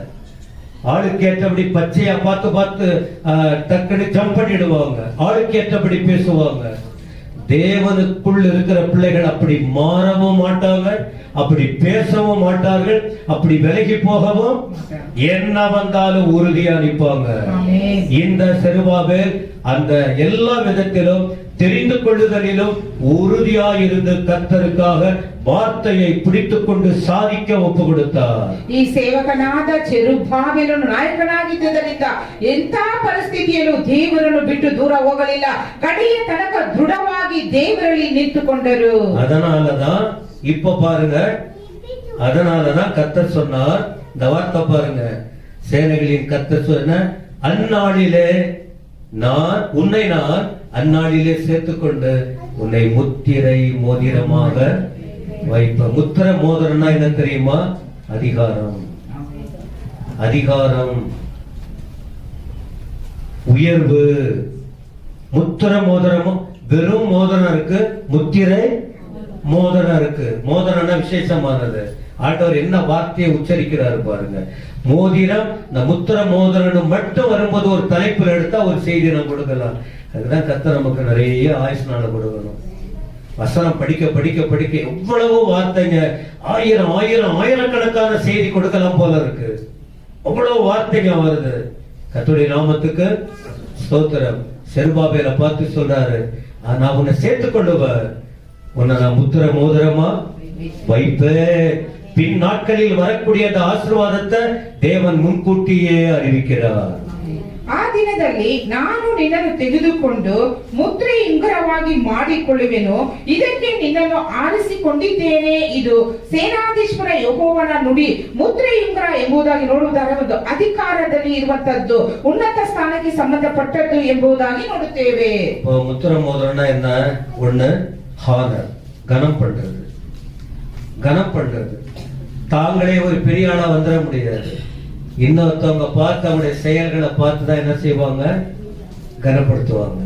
ஆளுக்கு ஏற்றபடி பச்சையா பார்த்து பார்த்து டக்குன்னு ஜம்ப் பண்ணிடுவாங்க, ஆளுக்கு ஏற்றபடி பேசுவாங்க. தேவனுக்குள் இருக்கிற பிள்ளைகள் அப்படி மாறவும் மாட்டாங்க, அப்படி பேசவும் மாட்டார்கள், அப்படி விலகி போகவும், என்ன வந்தாலும் உறுதியா நிற்பாங்க. இந்த செருபாபேல் அந்த எல்லா விதத்திலும் தெரிந்து கொள்ளுதலிலும் உறுதியாயிருந்து கர்த்தருக்காக வார்த்தையை பிடித்துக் கொண்டு ಸಾಧಿக்க ಒಪ್ಪು ಕೊಡುತ್ತಾರೆ. ಈ ಸೇವಕನಾದ ಚೆರುಬಾಬೆಲನು ನಾಯಕನಾಗಿದ್ದರಿಂದ ಎಂಥ ಪರಿಸ್ಥಿತಿಯಲ್ಲೂ ದೇವರನ್ನು ಬಿಟ್ಟು ದೂರ ಹೋಗಲಿಲ್ಲ. ಕಡೆಯ ತನಕ ದೃಢವಾಗಿ ದೇವರಲ್ಲಿ ನಿಂತುಕೊಂಡರು. அதனாலதான் இப்ப பாருங்க, அதனாலதான் கர்த்தர் சொன்னார், இந்த வார்த்தை பாருங்க, சேனைகளின் கர்த்தர் சொன்ன, அந்நாளிலே நான் அந்நாளிலே சேர்த்துக்கொண்டு உன்னை முத்திரை மோதிரமாக வைப்ப. முத்திர மோதிரம்னா என்ன தெரியுமா? அதிகாரம், அதிகாரம், உயர்வு. முத்திர மோதிரமும் வெறும் மோதிரம் இருக்கு, முத்திரை மோதிரம் இருக்கு. மோதிரம்னா விசேஷமானது. ஆண்டவர் என்ன வார்த்தையை உச்சரிக்கிறாரு பாருங்க. மோதிரம், இந்த முத்திர மோதிரம் மட்டும் வரும்போது ஒரு தலைப்பில் எடுத்தா ஒரு செய்தி நம்ம கொடுக்கலாம். அதுதான் கர்த்தர் நமக்கு நிறைய ஆயுஷ்நாள கொடுக்கணும். வசனம் படிக்க படிக்க படிக்க எவ்வளவு வார்த்தைங்க, ஆயிரக்கணக்கான செய்தி கொடுக்கலாம் போல இருக்கு. அவ்வளவு வார்த்தைங்க வருது. கர்த்தருடைய நாமத்துக்கு ஸ்தோத்திரம். செருபாபேல பார்த்து சொல்றாரு, நான் உன்னை சேர்த்துக் கொள்ளுவேன், உன்னை நான் முத்திர மோதிரமா வைப்பேன். பின் நாட்களில் வரக்கூடிய அந்த ஆசீர்வாதத்தை தேவன் முன்கூட்டியே அறிவிக்கிறார். ಆ ದಿನದಲ್ಲಿ ನಾನು ನಿನ್ನನ್ನು ತೆಗೆದುಕೊಂಡು ಮುದ್ರೆ ಉಂಗುರವಾಗಿ ಮಾಡಿಕೊಳ್ಳುವೆನು, ಇದಕ್ಕೆ ನಿನ್ನನ್ನು ಆರಿಸಿಕೊಂಡಿದ್ದೇನೆ. ಇದು ಸೇನಾಧೀಶ್ವರ ಯೆಹೋವನ ನುಡಿ. ಮುದ್ರೆ ಉಂಗುರ ಎಂಬುದಾಗಿ ನೋಡುವುದಾದರೆ ಒಂದು ಅಧಿಕಾರದಲ್ಲಿ ಇರುವಂತದ್ದು, ಉನ್ನತ ಸ್ಥಾನಕ್ಕೆ ಸಂಬಂಧಪಟ್ಟದ್ದು ಎಂಬುದಾಗಿ ನೋಡುತ್ತೇವೆ. முத்திர மோதிரம்னா என்ன? ஒண்ணு ஹானர், கனம் பண்றது, கனம் பண்றது. தாங்களே ஒரு பெரிய ஆளா வந்துட முடியாது. இன்னொருத்தவங்க பார்த்து அவங்களுடைய செயல்களை பார்த்துதான் என்ன செய்வாங்க? கனப்படுத்துவாங்க.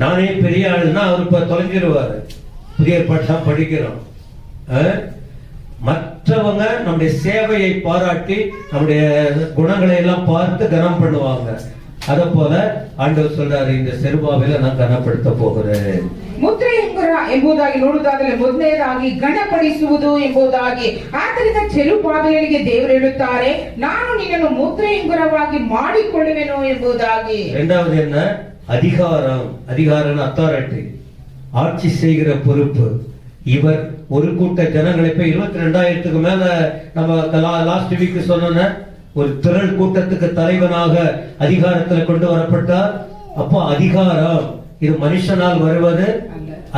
நானே பெரிய ஆளுன்னா அவர் இப்ப தொலைஞ்சிருவாரு. புதிய பாட்டெல்லாம் படிக்கிறோம். மற்றவங்க நம்முடைய சேவையை பாராட்டி நம்முடைய குணங்களை எல்லாம் பார்த்து கனம் பண்ணுவாங்க. அத போல ஆண்டவர் சொல்றாரு, இந்த செருபாபேல நான் கனப்படுத்த போகிறேன். ಮುದ್ರೆ ಉಂಗುರ ಎಂಬುದಾಗಿ ನೋಡುವುದಾದರೆ ಮೊದಲನೇದಾಗಿ ಗಣಪಡಿಸುವುದು ಎಂಬುದಾಗಿ. ಆದ್ದರಿಂದ ಚೆರುಬಾಬೆಲನಿಗೆ ದೇವರು ಹೇಳುತ್ತಾರೆ, ನಾನು ನಿನ್ನನ್ನು ಮುದ್ರೆಯುಂಗುರವಾಗಿ ಮಾಡಿಕೊಳ್ಳುವೆನು ಎಂಬುದಾಗಿ. இரண்டாவது என்ன? அதிகாரம். அதிகாரம் அத்தாரிட்டி, ஆட்சி செய்கிற பொறுப்பு. இவர் ஒரு கூட்ட ஜனங்களை இப்ப 22,000க்கு மேல நம்ம லாஸ்ட் வீக் சொன்ன ஒரு திரள் கூட்டத்துக்கு தலைவனாக அதிகாரத்துல கொண்டு வரப்பட்டார். அப்போ அதிகாரம் இது மனுஷனால் வருவது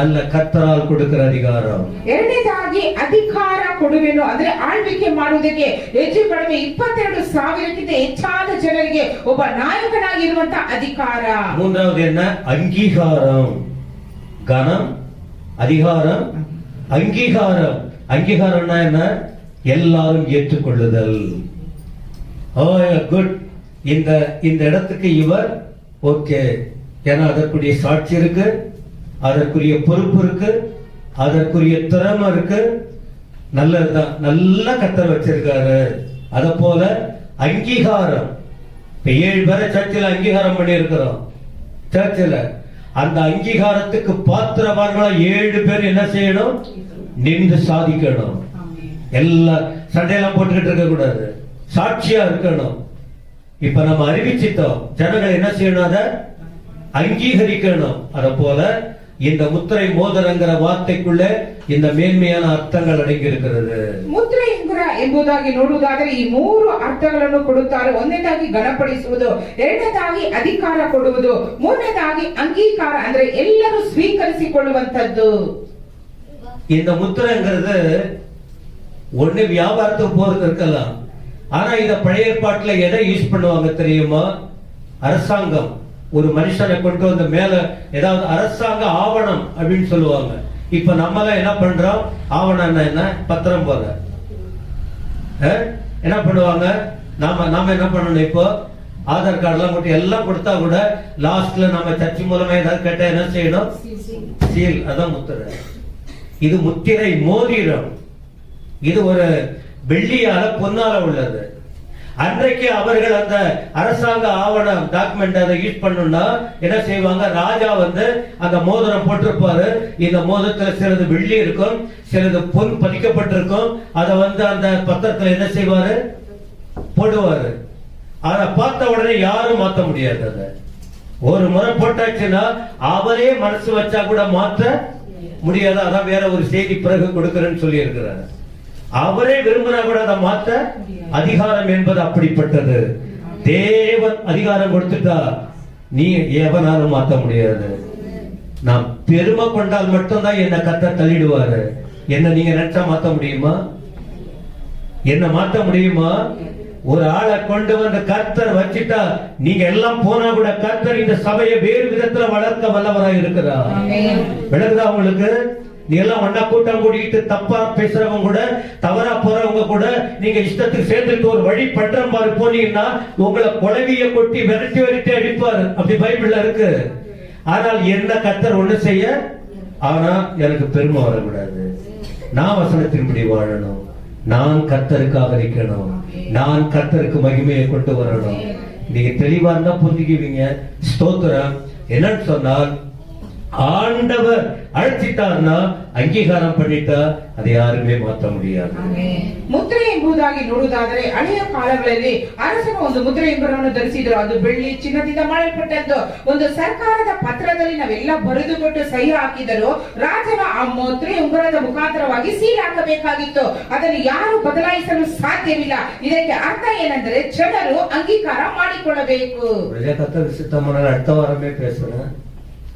அல்ல, கர்த்தரால் கொடுக்கிற அதிகாரம். ಎರಡನೇದಾಗಿ ಅಧಿಕಾರ ಕೊಡುವೆನು ಅಂದ್ರೆ ಆಳ್ವಿಕೆ ಮಾಡುವುದಕ್ಕೆ ಹೆಚ್ಚು ಕಡಿಮೆ 22,000ಕ್ಕಿಂತ ಹೆಚ್ಚಾದ ಜನರಿಗೆ ಒಬ್ಬ ನಾಯಕನಾಗಿರುವಂತ ಅಧಿಕಾರ. மூன்றாவது என்ன? அங்கீகாரம். கனம், அதிகாரம், அங்கீகாரம். அங்கீகாரம்னா என்ன? எல்லாரும் ஏற்றுக்கொள்ளுதல். குட், இந்த இடத்துக்கு இவர் ஓகே, ஏன்னா அதற்குரிய சாட்சி இருக்கு, அதற்குரிய பொறுப்பு இருக்கு, அதற்குரிய திறமை இருக்கு, நல்லதுதான், நல்ல கத்தர் வச்சிருக்காரு. அத போல அங்கீகாரம். இப்ப 7 பேரை சர்ச்சில் அங்கீகாரம் பண்ணி இருக்கிறோம். சர்ச்சில் அந்த அங்கீகாரத்துக்கு பாத்திரவான்களா 7 பேர் என்ன செய்யணும்? நின்று சாதிக்கணும். எல்லாம் சண்டையெல்லாம் போட்டுக்கிட்டு இருக்க கூடாது, சாட்சியா இருக்கணும். இப்ப நம்ம அறிவிச்சிட்டோம், ஜனங்கள் என்ன செய்யணும்? அதை அங்கீகரிக்கணும். அத போல இந்த முத்திரை மோதிரங்கிற வார்த்தைக்குள்ள இந்த மேன்மையான ಅರ್ಥಗಳು ಅಡಗಿ இருக்கிறது. ಮುದ್ರೆ ಉಂಗುರ ಎಂಬುದಾಗಿ ನೋಡುವುದಾದರೆ ಈ 3 ಅರ್ಥಗಳನ್ನು ಕೊಡುತ್ತಾರೆ. ಒಂದನೇದಾಗಿ ಗಣಪಡಿಸುವುದು, ಎರಡನೇದಾಗಿ ಅಧಿಕಾರ ಕೊಡುವುದು, ಮೂರನೇದಾಗಿ ಅಂಗೀಕಾರ ಅಂದ್ರೆ ಎಲ್ಲರೂ ಸ್ವೀಕರಿಸಿಕೊಳ್ಳುವಂತದ್ದು. இந்த முத்திரைங்கிறது ஒண்ணு வியாபாரத்துக்கு போறது இருக்கலாம். ஆனா இத பழைய ஏற்பாட்டுல எதை யூஸ் பண்ணுவாங்க தெரியுமா? அரசாங்கம் ஒரு மனுஷனை கொண்டு வந்து மேல ஏதாவது அரசாங்க ஆவணம் அப்படின்னு சொல்லுவாங்க. இப்ப நம்மள என்ன பண்றோம்? ஆவணம் என்ன? பத்திரம் போல என்ன பண்ணுவாங்க? நாம என்ன பண்ணணும்? இப்போ ஆதார் கார்டு எல்லாம் போட்டு எல்லாம் கொடுத்தா கூட லாஸ்ட்ல நம்ம சர்ச்சை மூலமா ஏதாவது கேட்டா என்ன செய்யணும்? சீல். அதான் முத்திரை. இது முத்திரை மோதிரம். இது ஒரு வெள்ளியால பொன்னால உள்ளது. அன்றைக்கு அவர்கள் அந்த அரசாங்க ஆவணம் டாக்குமெண்ட் அதை யூஸ் பண்ணணும்னா என்ன செய்வாங்க? ராஜா வந்து அந்த மோதிரம் போட்டிருப்பாரு. இந்த மோதிரத்துல சிலது வெள்ளி இருக்கும், சிலது பொன் பதிக்கப்பட்டிருக்கும். அதை வந்து அந்த பத்திரத்துல என்ன செய்வாரு? போடுவாரு. அதை பார்த்த உடனே யாரும் மாத்த முடியாது. அதை ஒரு முறை போட்டாச்சுன்னா அவரே மனசு வச்சா கூட மாற்ற முடியாது. அதான் வேற ஒரு செய்தி பிறகு கொடுக்கிறேன்னு சொல்லி இருக்கிறார். அவரே விரும்பினா கூட அதை மாத்த அதிகாரம் என்பது அப்படிப்பட்டது. தேவன் அதிகாரம் கொடுத்துட்டா நீ எவனாலும் மாத்த முடியாது. நான் பெருமை கொண்டால் மட்டும்தான் என்ன கர்த்தர் தள்ளிடுவாரு. என்ன நீங்க நினைச்சா மாத்த முடியுமா? என்ன மாத்த முடியுமா? ஒரு ஆளை கொண்டு வந்து கர்த்தர் வச்சிட்டா நீங்க எல்லாம் போனா கூட கர்த்தர் இந்த சபையை வேறு விதத்துல வளர்க்க வல்லவராய் இருக்கிறார். விளங்குதா உங்களுக்கு? நீ எல்லாம் ஒன்னா கூட்டம் கூட்டிட்டு தப்பா பேசுறவங்க கூட, தவறா போறவங்க கூட நீங்க இஷ்டத்துக்கு சேர்ந்துட்டு ஒரு வழி பண்ற மாதிரி போனீங்கன்னா உங்களை குழவிய கொட்டி விரட்டி அடிப்பாரு. அப்படி பைபிள்ல இருக்கு. ஆனால் என்ன கர்த்தர் ஒண்ணு செய்ய, ஆனா எனக்கு பெருமை வரக்கூடாது. நான் வசனத்தின்படி வாழணும், நான் கர்த்தருக்காக இருக்கணும், நான் கர்த்தருக்கு மகிமையை கொண்டு வரணும். நீங்க தெளிவா இருந்தா புரிஞ்சுக்குவீங்க. ஸ்தோத்திரம். என்னன்னு சொன்னால் ஆண்டவர் அழைச்சிட்டார்னா ಅಂಗೀಕಾರಂ பண்ணிட்டா அதை ಯಾರುமே ಮಾತ முடியாது. ಮುದ್ರೆ ಎಂಬುದಾಗಿ ನೋಡುವುದಾದರೆ ಹಳೆಯ ಕಾಲಗಳಲ್ಲಿ ಅರಸನು ಒಂದು ಮುದ್ರೆ ಉಂಗುರವನ್ನು ಧರಿಸಿದ್ರು. ಅದು ಬೆಳ್ಳಿ ಚಿನ್ನದಿಂದ ಮಾಡಲ್ಪಟ್ಟದ್ದು. ಒಂದು ಸರ್ಕಾರದ ಪತ್ರದಲ್ಲಿ ನಾವೆಲ್ಲ ಬರೆದುಕೊಟ್ಟು ಸಹಿ ಹಾಕಿದರು. ರಾಜನ ಆ ಮುದ್ರೆ ಉಂಗುರದ ಮುಖಾಂತರವಾಗಿ ಸೀಲ್ ಹಾಕಬೇಕಾಗಿತ್ತು. ಅದನ್ನು ಯಾರು ಬದಲಾಯಿಸಲು ಸಾಧ್ಯವಿಲ್ಲ. ಇದಕ್ಕೆ ಅರ್ಥ ಏನೆಂದರೆ ಜನರು ಅಂಗೀಕಾರ ಮಾಡಿಕೊಳ್ಳಬೇಕು. அடுத்த வாரமே பேசுறேன்.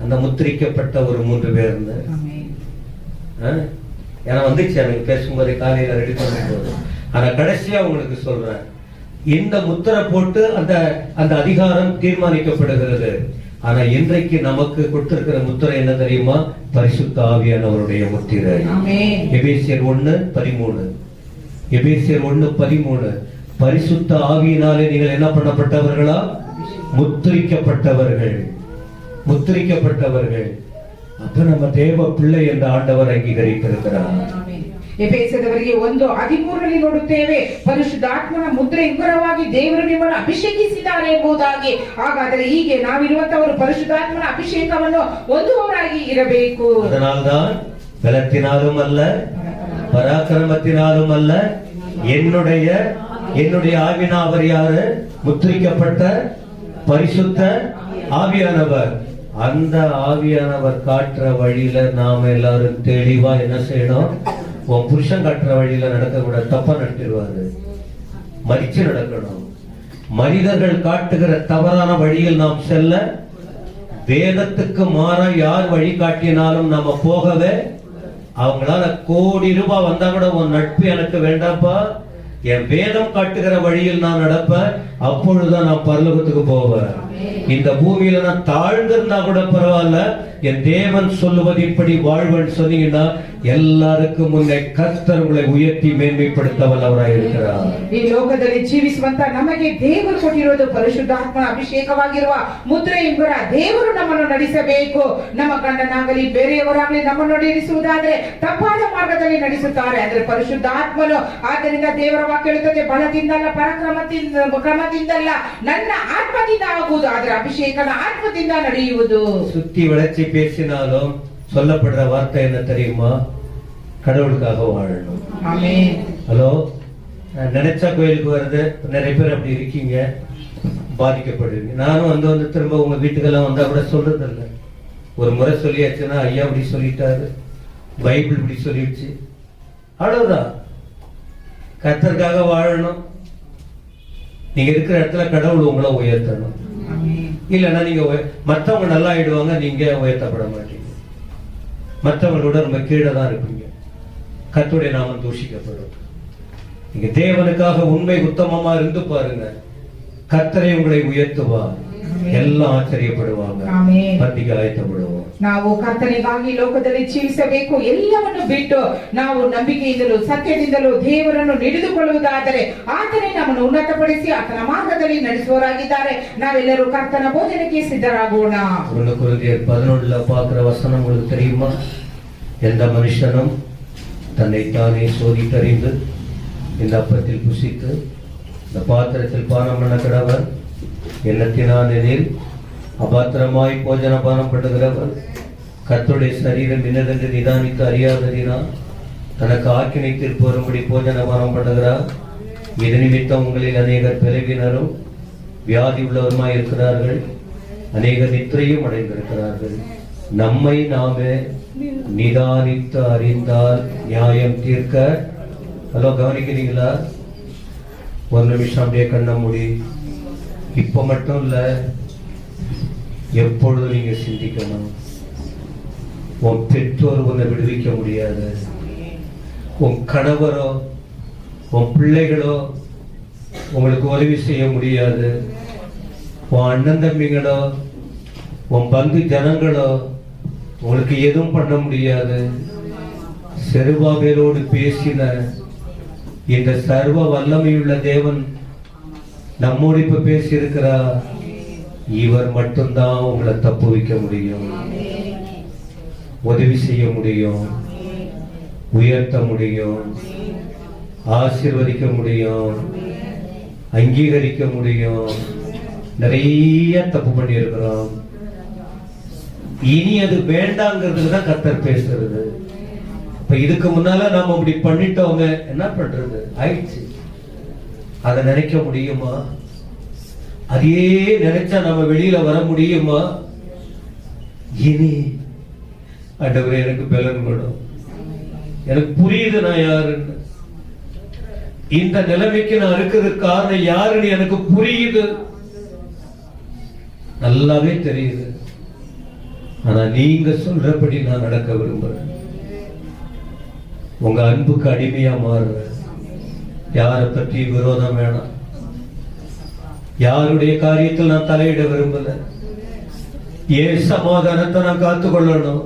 அந்த முத்திரிக்கப்பட்ட ஒரு 3 பேர் ஏன்னா வந்துச்சு எனக்கு பேசும்போது காலையில ரெடி பண்ணும்போது. ஆனா கடைசியா உங்களுக்கு சொல்றேன், இந்த முத்திரை போட்டு அந்த அதிகாரம் தீர்மானிக்கப்படுகிறது. ஆனா இன்றைக்கு நமக்கு கொடுத்திருக்கிற முத்திரை என்ன தெரியுமா? பரிசுத்த ஆவியானவருடைய முத்திரை. எபேசியர் 1:13. எபேசியர் 1:13. பரிசுத்த ஆவியினாலே நீங்கள் என்ன பண்ணப்பட்டவர்களா? முத்திரிக்கப்பட்டவர்கள். முத்திரிக்கப்பட்டவர்கள். அப்ப நம்ம தேவ பிள்ளை என்ற ஆண்டவர் அங்கீகரித்திருக்கிறார். ಎಫೆಸದವರಿಗೆ 1:13 ನೋಡುತ್ತೇವೆ, ಪರಿಶುದ್ಧಾತ್ಮನ ಮುದ್ರೆ ಉಂಗುರವಾಗಿ ದೇವರು ನಿಮ್ಮನ್ನು ಅಭಿಷೇಕಿಸಿದ್ದಾರೆ ಎಂಬುದಾಗಿ. ಹಾಗಾದರೆ ಹೀಗೆ ನಾವಿರುವಂತವರು ಪರಿಶುದ್ಧಾತ್ಮನ ಅಭಿಷೇಕವನ್ನು ಹೊಂದುವವರಾಗಿ ಇರಬೇಕು. அதனால்தான் பலத்தினாலும் அல்ல, பராக்கிரமத்தினாலும் அல்ல, என்னுடைய ஆவியானவர் யாரு? முத்திரிக்கப்பட்ட பரிசுத்த ஆவியானவர். அந்த ஆவியானவர் காட்டுற வழியில நாம எல்லாரும் தெளிவா என்ன செய்யணும்? உன் புருஷன் காட்டுற வழியில நடக்க கூட, தப்பா நடத்திடுவாரு. மறிச்சு நடக்கணும். மனிதர்கள் காட்டுகிற தவறான வழியில் நாம் செல்ல, வேதத்துக்கு மாறா யார் வழி காட்டினாலும் நாம போகவே, அவங்களால கோடி ரூபாய் வந்தா கூட உன் நட்பு எனக்கு வேண்டாப்பா, என் வேதம் காட்டுகிற வழியில் நான் நடப்பேன், அப்பொழுதுதான் நான் பரலோகத்துக்கு போவேன். இந்த பூமியில நான் தாழ்ந்திருந்தா கூட பரவாயில்ல, என் தேவன் சொல்லுவது இப்படி வாழ்வன் சொன்னீங்கன்னா ಎಲ್ಲರಿಗೂ ಮುನ್ನೆ ಕರ್ತರು ಉங்களை ಉಯರ್ತಿ ಮೇನ್மைப்படுத்த ವಲ್ಲವರಾಗಿ இருக்கிறார். ಈ ಲೋಕದಲ್ಲಿ ಜೀವಿಸುವಂತ ನಮಗೆ ದೇವರು ಕೊಟ್ಟಿರೋದು ಪರಿಶುದ್ಧಾತ್ಮನ ಅಭಿಷೇಕವಾಗಿರುವ ಮುದ್ರೆ ಉಂಗುರ. ದೇವರು ನಮ್ಮನ್ನು ನಡೆಸಬೇಕು. ನಮ್ಮ ಗಂಡನಾಗಲಿ ಬೇರೆಯವರಾಗಲಿ ನಮ್ಮನ್ನು ನಡೆಸುವುದಾದ್ರೆ ತಪ್ಪಾದ ಮಾರ್ಗದಲ್ಲಿ ನಡೆಸುತ್ತಾರೆ. ಆದರೆ ಪರಿಶುದ್ಧಾತ್ಮನು, ಆದ್ದರಿಂದ ದೇವರ ವಾಕ್ಯ ಹೇಳುತ್ತದೆ, ಬಲದಿಂದಲ್ಲ ಕ್ರಮದಿಂದಲ್ಲ, ನನ್ನ ಆತ್ಮದಿಂದ ಆಗುವುದು. ಆದರೆ ಅಭಿಷೇಕನ ಆತ್ಮದಿಂದ ನಡೆಯುವುದು. சுத்தி வளைச்சி பேசினாலும் சொல்லப்படுற வார்த்தை என்ன தெரியுமா? கடவுளுக்காக வாழணும். ஆமென். ஹலோ, நினைச்சா கோயிலுக்கு வருது. நிறைய பேர் அப்படி இருக்கீங்க, பாதிக்கப்படுவீங்க. நானும் வந்து திரும்ப உங்க வீட்டுக்கெல்லாம் வந்தா கூட சொல்றது இல்லை. ஒரு முறை சொல்லியாச்சுன்னா, ஐயா இப்படி சொல்லிட்டாரு, பைபிள் இப்படி சொல்லிடுச்சு, அவ்வளவுதான். கர்த்தருக்காக வாழணும். நீங்க இருக்கிற இடத்துல கடவுள் உங்களை உயர்த்தணும். இல்லைன்னா நீங்க மற்றவங்க நல்லா ஆயிடுவாங்க, நீங்க உயர்த்தப்பட மாட்டீங்க. மற்றவங்களோட ரொம்ப கீழே தான் இருப்பீங்க. கர்த்தருடைய நாமம் தூஷிக்கப்படும். நீங்க தேவனுக்காக உண்மை உத்தமமா இருந்து பாருங்க, கர்த்தரை உங்களை உயர்த்துவார். எல்லாம் ஆச்சரியப்படுவாங்க, பந்திಗೆ ಆಯತ್ತப்படுவோம். ನಾವು ಕರ್ತನಿಗಾಗಿ ಲೋಕದಲ್ಲಿ ಜೀವಿಸಬೇಕು. ಎಲ್ಲವನ್ನು ಬಿಟ್ಟು ನಾವು ನಂಬಿಕೆಯಿಂದಲೂ ಸತ್ಯದಿಂದಲೂ ದೇವರನ್ನು ಹಿಡಿದುಕೊಳ್ಳುವುದಾದರೆ ಆತನೇ ನಮ್ಮನ್ನು ಉನ್ನತಪಡಿಸಿ ಆತನ ಮಾರ್ಗದಲ್ಲಿ ನಡೆಸುವವರಾಗಿದ್ದಾರೆ. ನಾವೆಲ್ಲರೂ ಕರ್ತನ ಬೋಧನೆಗೆ ಸಿದ್ಧರಾಗೋಣ. 1 கொரிந்தியர் 11 பார்க்கிற வசனம் உங்களுக்கு தெரியுமா? எந்த மனுஷனும் தன்னைத்தானே சோதித்தறிந்து இந்த அப்பத்தில் புசித்து இந்த பாத்திரத்தில் பானம் பண்ண கடவர், எண்ணத்தினானெனில் அபாத்திரமாய் போஜன பானம் பண்ணுகிறவர் கர்த்தருடைய சரீரம் இன்னதென்று நிதானித்து அறியாததினால் தனக்கு ஆக்கினை தீர்ப்பு வரும்படி போஜன பானம் பண்ணுகிறார். இது நிமித்தம் உங்களில் அநேகர் பிறவினரும் வியாதி உள்ளவருமாய் இருக்கிறார்கள், அநேகர் நித்திரையும் அடைந்திருக்கிறார்கள். நம்மை நாமே நிதானித்து அறிந்தால் நியாயம் தீர்க்க. ஹலோ, கவனிக்கிறீங்களா? ஒரு நிமிஷம் அப்படியே கண்ண மூடி. இப்ப மட்டும் இல்ல, எப்பொழுதும் நீங்க சிந்திக்கணும். உன் பெற்றோர் உன்னை விடுவிக்க முடியாது. உன் கணவரோ உன் பிள்ளைகளோ உங்களுக்கு உதவி செய்ய முடியாது. உன் அண்ணன் தம்பிங்களோ உன் பந்து ஜனங்களோ உங்களுக்கு எதுவும் பண்ண முடியாது. செருபாபேலோடு பேசின இந்த சர்வ வல்லமையுள்ள தேவன் நம்மோடு இப்ப பேசி இருக்கிறார். இவர் மட்டும்தான் உங்களை தப்பு வைக்க முடியும், உதவி செய்ய முடியும், உயர்த்த முடியும், ஆசீர்வதிக்க முடியும், அங்கீகரிக்க முடியும். நிறைய தப்பு பண்ணி இருக்கிறோம். இனி அது வேண்டாங்கிறதுக்கு தான் கர்த்தர் பேசுறது. இப்ப இதுக்கு முன்னால நாம அப்படி பண்ணிட்டோங்க, என்ன பண்றது? ஆயிடுச்சு. அதை நினைக்க முடியுமா? அதையே நினைச்சா நம்ம வெளியில வர முடியுமா? இனி ஆண்டவரே எனக்கு பலன் கொடும், எனக்கு புரியுது நான் யாருன்னு, இந்த நிலைமைக்கு நான் இருக்கிறதுக்கு காரணம் யாருன்னு எனக்கு புரியுது, நல்லாவே தெரியுது. ஆனா நீங்க சொல்றபடி நான் நடக்க விரும்புறேன். உங்க அன்புக்கு அடிமையா மாறுறேன். யாரை பற்றி விரோதம் வேணாம், யாருடைய காரியத்தில் நான் தலையிட விரும்பல. ஏன் சமாதானத்தை நான் காத்துக்கொள்ளணும்,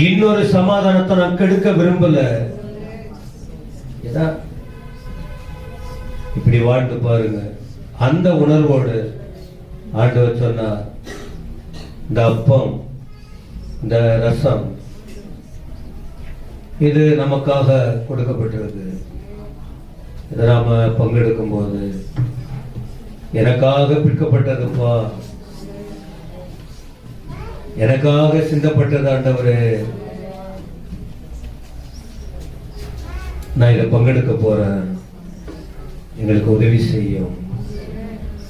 இன்னொரு சமாதானத்தை நான் கெடுக்க விரும்பல. இப்படி வாழ்ந்து பாருங்க. அந்த உணர்வோடு ஆண்டவர் சொன்னார், இந்த அப்பம் இந்த ரசம் இது நமக்காக கொடுக்கப்பட்டிருக்கு. இதை நாம பங்கெடுக்கும் போது எனக்காக பிற்கப்பட்டதுப்பா, எனக்காக சிந்தப்பட்டது ஆண்டவரே, நான் இதை பங்கெடுக்க போறேன், எங்களுக்கு உதவி செய்யும்.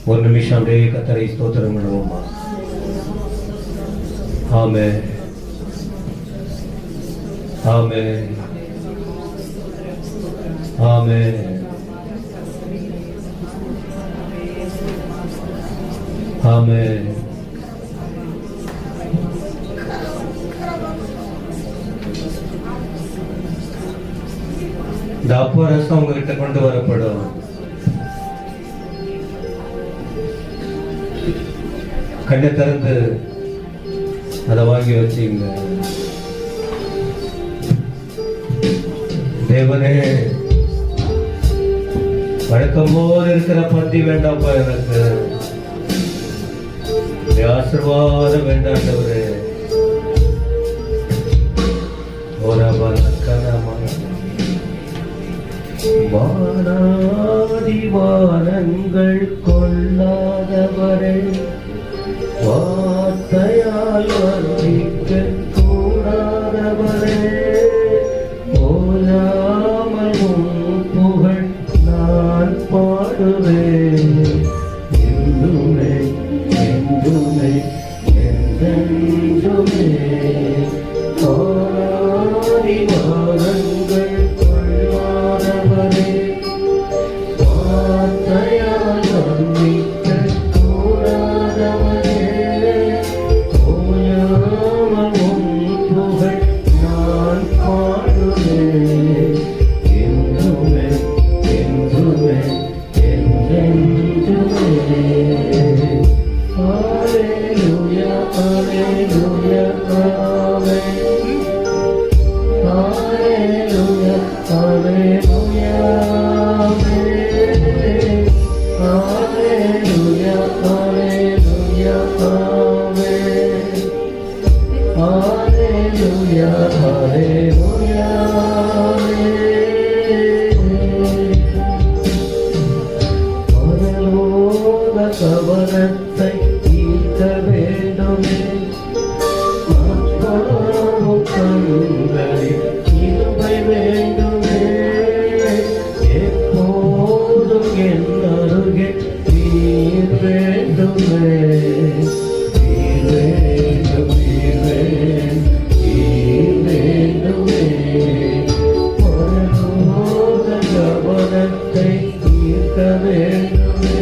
ஒரு நிமிஷம் அப்படியே கர்த்தரை ஸ்தோத்திரம் பண்ணுவோமா? ஆமென், ஆமென், ஆமென். ஆமென். இந்த அப்பரசம் உங்ககிட்ட கொண்டு வரப்படும். கண்ணை திறந்து அதை வாங்கி வச்சுங்க. தேவனே, வழக்கம் போல இருக்கிற பந்தி வேண்டாம்ப்பா, எனக்கு ஆசீர்வாதம் வேண்டாண்டவரே. வானாதி வானங்கள் கொள்ளாதவரை வார்த்தையால் வர்ணிக்க கூடாதவரே, ஓயாமல் உம் புகழ் நான் பாடுவேன். என்றுமே என்றுமே என்றென்றுமே வானாதி வானங்கள் கொள்ளாதவரே வார்த்தையால் வர்ணிக்க கூடாதவரே, ஓயாமல் உம் புகழ் நான் பாடுவேன். என்றுமே என்றுமே என்றென்றுமே. Hallelujah, hallelujah, amen. Hallelujah, hallelujah, amen. Hallelujah, hallelujah, amen. Hallelujah, hallelujah, amen. பரலோக கவனத்தை ஈர்க்க வேண்டுமே, அப்பாவும் கண்களில் இருப்பை வேண்டுமே, எப்போதும் என் அருகே நீர் வேண்டுமே. நீர் வேண்டும், நீர் வேண்டும், நீர் வேண்டுமே. பரலோக கவனத்தை ஈர்க்க வேண்டுமே,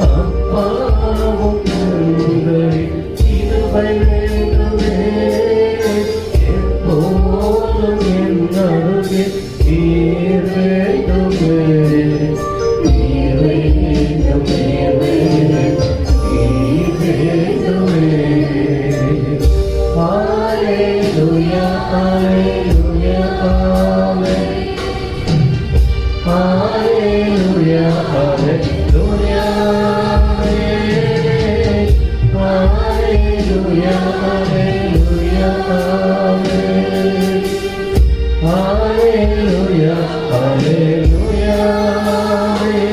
அப்பாவும் கண்களில் இருப்பை வேண்டுமே, எப்போதும் என் அருகே நீர் வேண்டுமே. நீர் வேண்டும், நீர் வேண்டும், நீர் வேண்டுமே. Hallelujah, hallelujah, amen. Hallelujah, hallelujah, amen. Hallelujah, hallelujah, amen. Hallelujah, hallelujah, amen.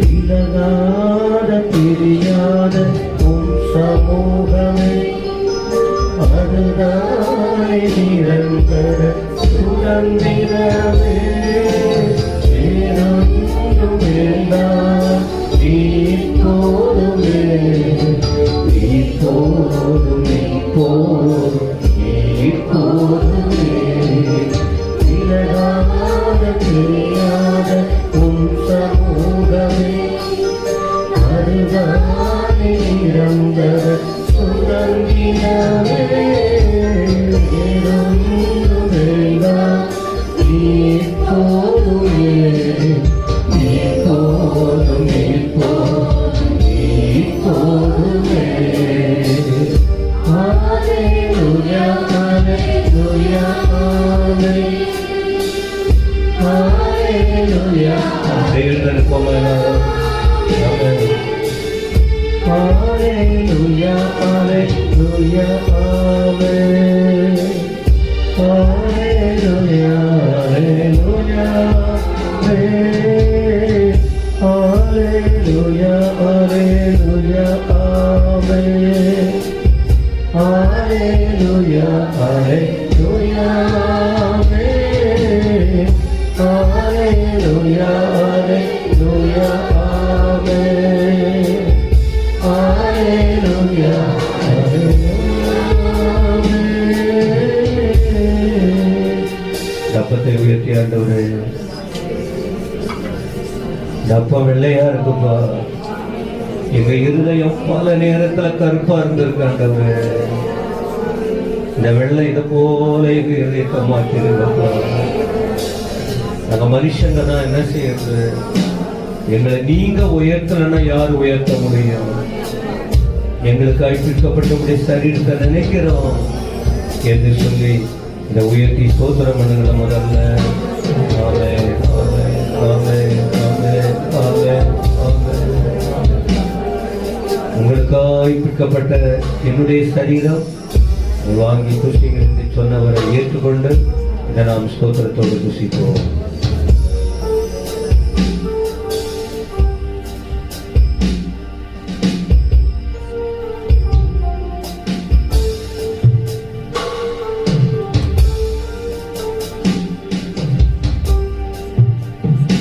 விலகாத பிரியாத உம் சமூகமே, அதுதானே நிரந்தர சுதந்திரமே. வேறொன்றும் வேண்டாம், நீர் போதுமே, நீர் போதும், நீர் போதும், நீர் போதுமே. விலகாத பிரியாத உம் சமூகமே, அதுதானே நிரந்தர சுதந்திரமே. வேறொன்றும் வேண்டாம், நீர் போதுமே, நீர் போதும், நீர் போதும், நீர் போதுமே. Hallelujah, hallelujah, amen. Hallelujah, hallelujah, amen. Hallelujah, hallelujah, ஹalleluya ஆமென் ஹalleluya ஹalleluya ஆமென் ஹalleluya தப்பத்தை உயர்த்தி ஆண்டவரே, தப்ப வெள்ளையா இருக்குப்பா, எங்க இருதயம் பல நேரத்துல கருப்பா இருந்திருக்கு ஆண்டவரே, இந்த வெள்ளை இதை போல எங்க இருதயத்தை மாற்றிருக்கப்பா. நாங்க மனுஷங்க தான் என்ன செய்யறது, எங்களை நீங்க உயர்த்தலன்னா யார் உயர்த்த முடியும்? எங்களுக்கு அழைப்பிக்கப்பட்டபடி சரீரத்தை நினைக்கிறோம் என்று சொல்லி இந்த உயர்த்தி ஸ்தோத்திரம் பண்ணுங்கள முதல்ல. ஆமென் ஆமென் ஆமென் ஆமென் ஆமென் ஆமென். உங்களுக்காய் பிற்கப்பட்ட என்னுடைய சரீரம் வாங்கி புசிங்கள் என்று சொன்னவரை ஏற்றுக்கொண்டு இதை நாம் ஸ்தோத்திரத்தோடு புசிப்போம்.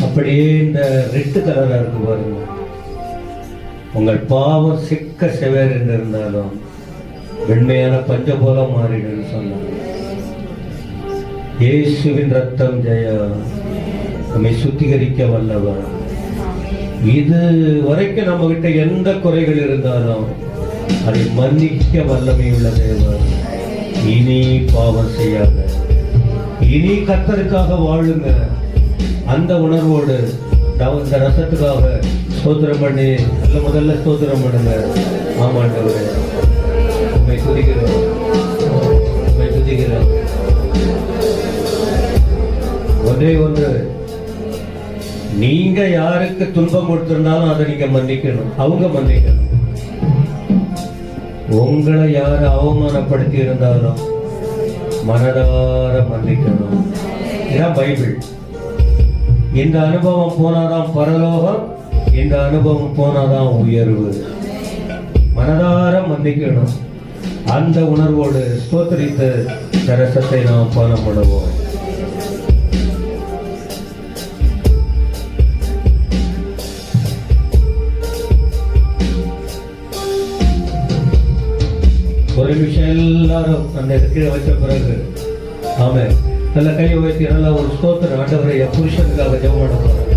அப்படியே இந்த ரெட்டு கலரா இருக்கு பாருங்க, உங்கள் பாவம் சிக்க செவேர் என்று இருந்தாலும் வெண்மையான பஞ்ச போல மாறிடுன்னு சொன்னாங்க. இயேசுவின் ரத்தம் ஜெயா நம்மை சுத்திகரிக்க வல்லவர். இது வரைக்கும் நம்ம கிட்ட எந்த குறைகள் இருந்தாலும் அதை மன்னிக்க வல்லமை உள்ள தேவன். இனி பாவம் செய்யாத, இனி கர்த்தருக்காக வாழுங்க. அந்த உணர்வோடு இந்த ரசத்துக்காக ஸ்தோத்திரம் பண்ணி முதல்ல ஸ்தோத்திரம் பண்ணுங்க. ஆமாண்டவரே, உண்மை துதிக்கிறோம், உண்மை துதிக்கிறோம். ஒன்றே ஒன்று, நீங்க யாருக்கு துன்பம் கொடுத்திருந்தாலும் அதை நீங்க மன்னிக்கணும், அவங்க மன்னிக்கணும். உங்களை யாரு அவமானப்படுத்தி இருந்தாலும் மனதார மன்னிக்கணும். இதான் பைபிள். இந்த அனுபவம் போனாதான் பரலோகம், இந்த அனுபவம் போனாதான் உயர்வு. மனதார மன்னிக்கணும். அந்த உணர்வோடு ஸ்தோத்திரித்த ரசத்தை நாம் பானம் பண்ணுவோம். ஒரு நிமிஷம் எல்லாரும் அந்த கீழே வச்ச பிறகு ஆமென் நல்ல கையை வைத்து நல்லா ஒரு ஸ்தோத்திரம். ஆண்டவரை, என் புருஷனுக்காக ஜெபம் பண்ண போறேன்,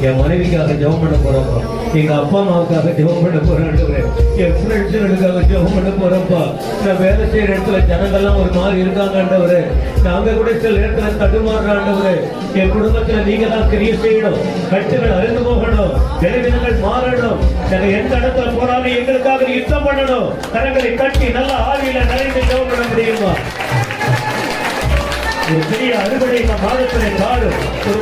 என் மனைவிக்காக ஜெபம் பண்ண போறப்பா, எங்க அப்பா அம்மாவுக்காக ஜெபம் பண்ண போறேன், என் ஃப்ரெண்ட்ஸுகளுக்காக ஜெபம் பண்ண போறப்பா. நான் வேலை செய்யற இடத்துல ஜனங்கள்லாம் ஒரு மாதிரி இருக்காங்க ஆண்டவரே, நாங்க கூட சில இடத்துல தடுமாறுற ஆண்டவரே. என் குடும்பத்துல நீங்க தான் கிரியை செய்யணும், கட்டுகள் அழிந்து போகணும், விளைவினங்கள் மாறணும். நாங்க எந்த இடத்துல போனாலும் எங்களுக்காக யுத்தம் பண்ணணும். கரங்களை கட்டி நல்ல ஆவியில நிறைந்து ஜெபம் பண்ண முடியுமா? ஒரு பெரிய அறுவடை மாதத்திலே தாரும், ஒரு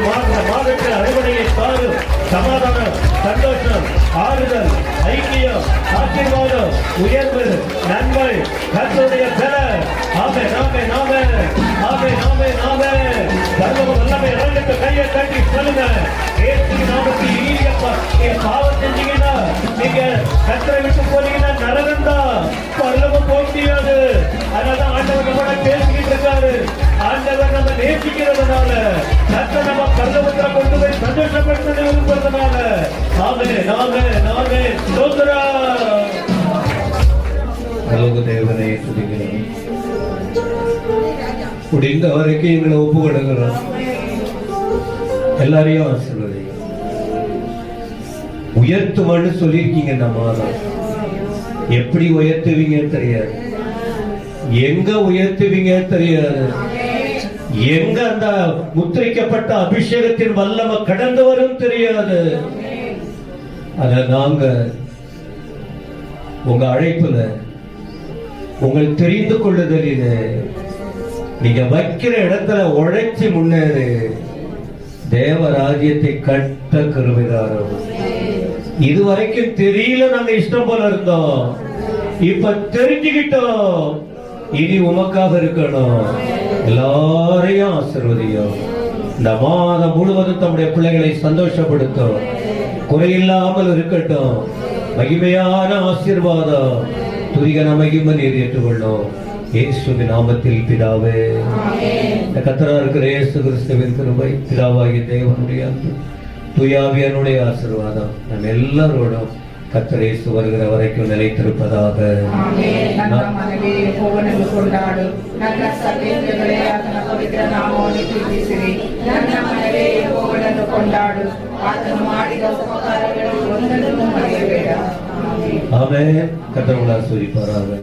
மாதத்தில் அறுவடையை தாரும். சமாதானம், சந்தோஷம், ஆறுதல், ஐக்கியம், ஆசீர்வாதம், உயர்வு, நன்மை, கர்த்தருடைய பலன். ஆமென் ஆமென் ஆமென் ஆமென் ஆமென் ஆமென். சர்வ வல்லமை இறங்கத்தை கையை தட்டி சொல்லுங்க. இயேசுவின் நாமத்தில் இனியப்பா, நீங்க பாவம் செஞ்சீங்கன்னா, நீங்க கர்த்தரை விட்டு போனீங்கன்னா நரகம் தான், பரலோகம் போக முடியாது. அதனாலதான் ஆண்டவர் நம்மளோட பேசிக்கிட்டு இருக்காரு. ஆண்டவர் நம்ம நேசிக்கிறதுனால, கர்த்தர் நம்ம பரலோகத்துல கொண்டு போய் சந்தோஷப்படுத்த விரும்புறதுனால. ஆமென் ஆமென் ஆமென். ஸ்தோத்திரம். பரலோக தேவனை துதிக்கிறோம். முடிந்த வரைக்கும் எங்களை ஒப்பு கொடுக்கிறோம். எல்லாரையும் ஆசீர்வதிங்க. உயர்த்துவான்னு சொல்லியிருக்கீங்க. இந்த மாதம் எப்படி உயர்த்துவீங்க தெரியாது, எங்க உயர்த்துவீங்க தெரியாது, எங்க அந்த முத்திரிக்கப்பட்ட அபிஷேகத்தின் வல்லமை கடந்து வரும் தெரியாது. அத நாங்க உங்க அழைப்புல, உங்கள் தெரிந்து கொள்ளுதலில நீங்க வைக்கிற இடத்துல உழைச்சி முன்னேறு. தேவராஜ்யத்தை கட்ட கருவிதாரம். இதுவரைக்கும் தெரியல, நாங்க இஷ்டம் போல இருந்தோம், இப்ப தெரிஞ்சுக்கிட்டோம். இனி உமக்காக இருக்கணும். எல்லாரையும் ஆசீர்வதியும். இந்த மாதம் முழுவதும் தம்முடைய பிள்ளைகளை சந்தோஷப்படுத்தும், குறையில்லாமல் இருக்கட்டும். மகிமையான ஆசீர்வாதம் துதிகன மகிமை நீர் ஏற்றுக்கொள்ளும். இயேசுவின் நாமத்தில் பிதாவே. இந்த கர்த்தராக இருக்கிற இயேசு கிறிஸ்துவின் கிருபை, பிதாவாகிய தேவனுடைய அன்பு, தூயாவியனுடைய ஆசீர்வாதம் நம் எல்லாரோடும் கர்த்தர் இயேசு வருகிற வரைக்கும் நிலைத்திருப்பதாக. ನನ್ನ ಮನೆಗೆ ಹೋಗನೆಂದು ಕೊಂಡಾಡು, ನನ್ನ ಸತ್ಯಗಳೇ ಆತನ ಪವಿತ್ರ ನಾಮವನ್ನು ಕೀರ್ತಿಸಿರಿ. ನನ್ನ ಮನೆಗೆ ಹೋಗನೆಂದು ಕೊಂಡಾಡು, ಆತನು ಮಾಡಿದ ಉಪಕಾರಗಳು ಒಂದನ್ನು ಮರೆಯಬೇಡ. ಆಮೆನ್. ಕರ್ತನು ಆಶೀರ್ವದಿಪಾರಾಗ.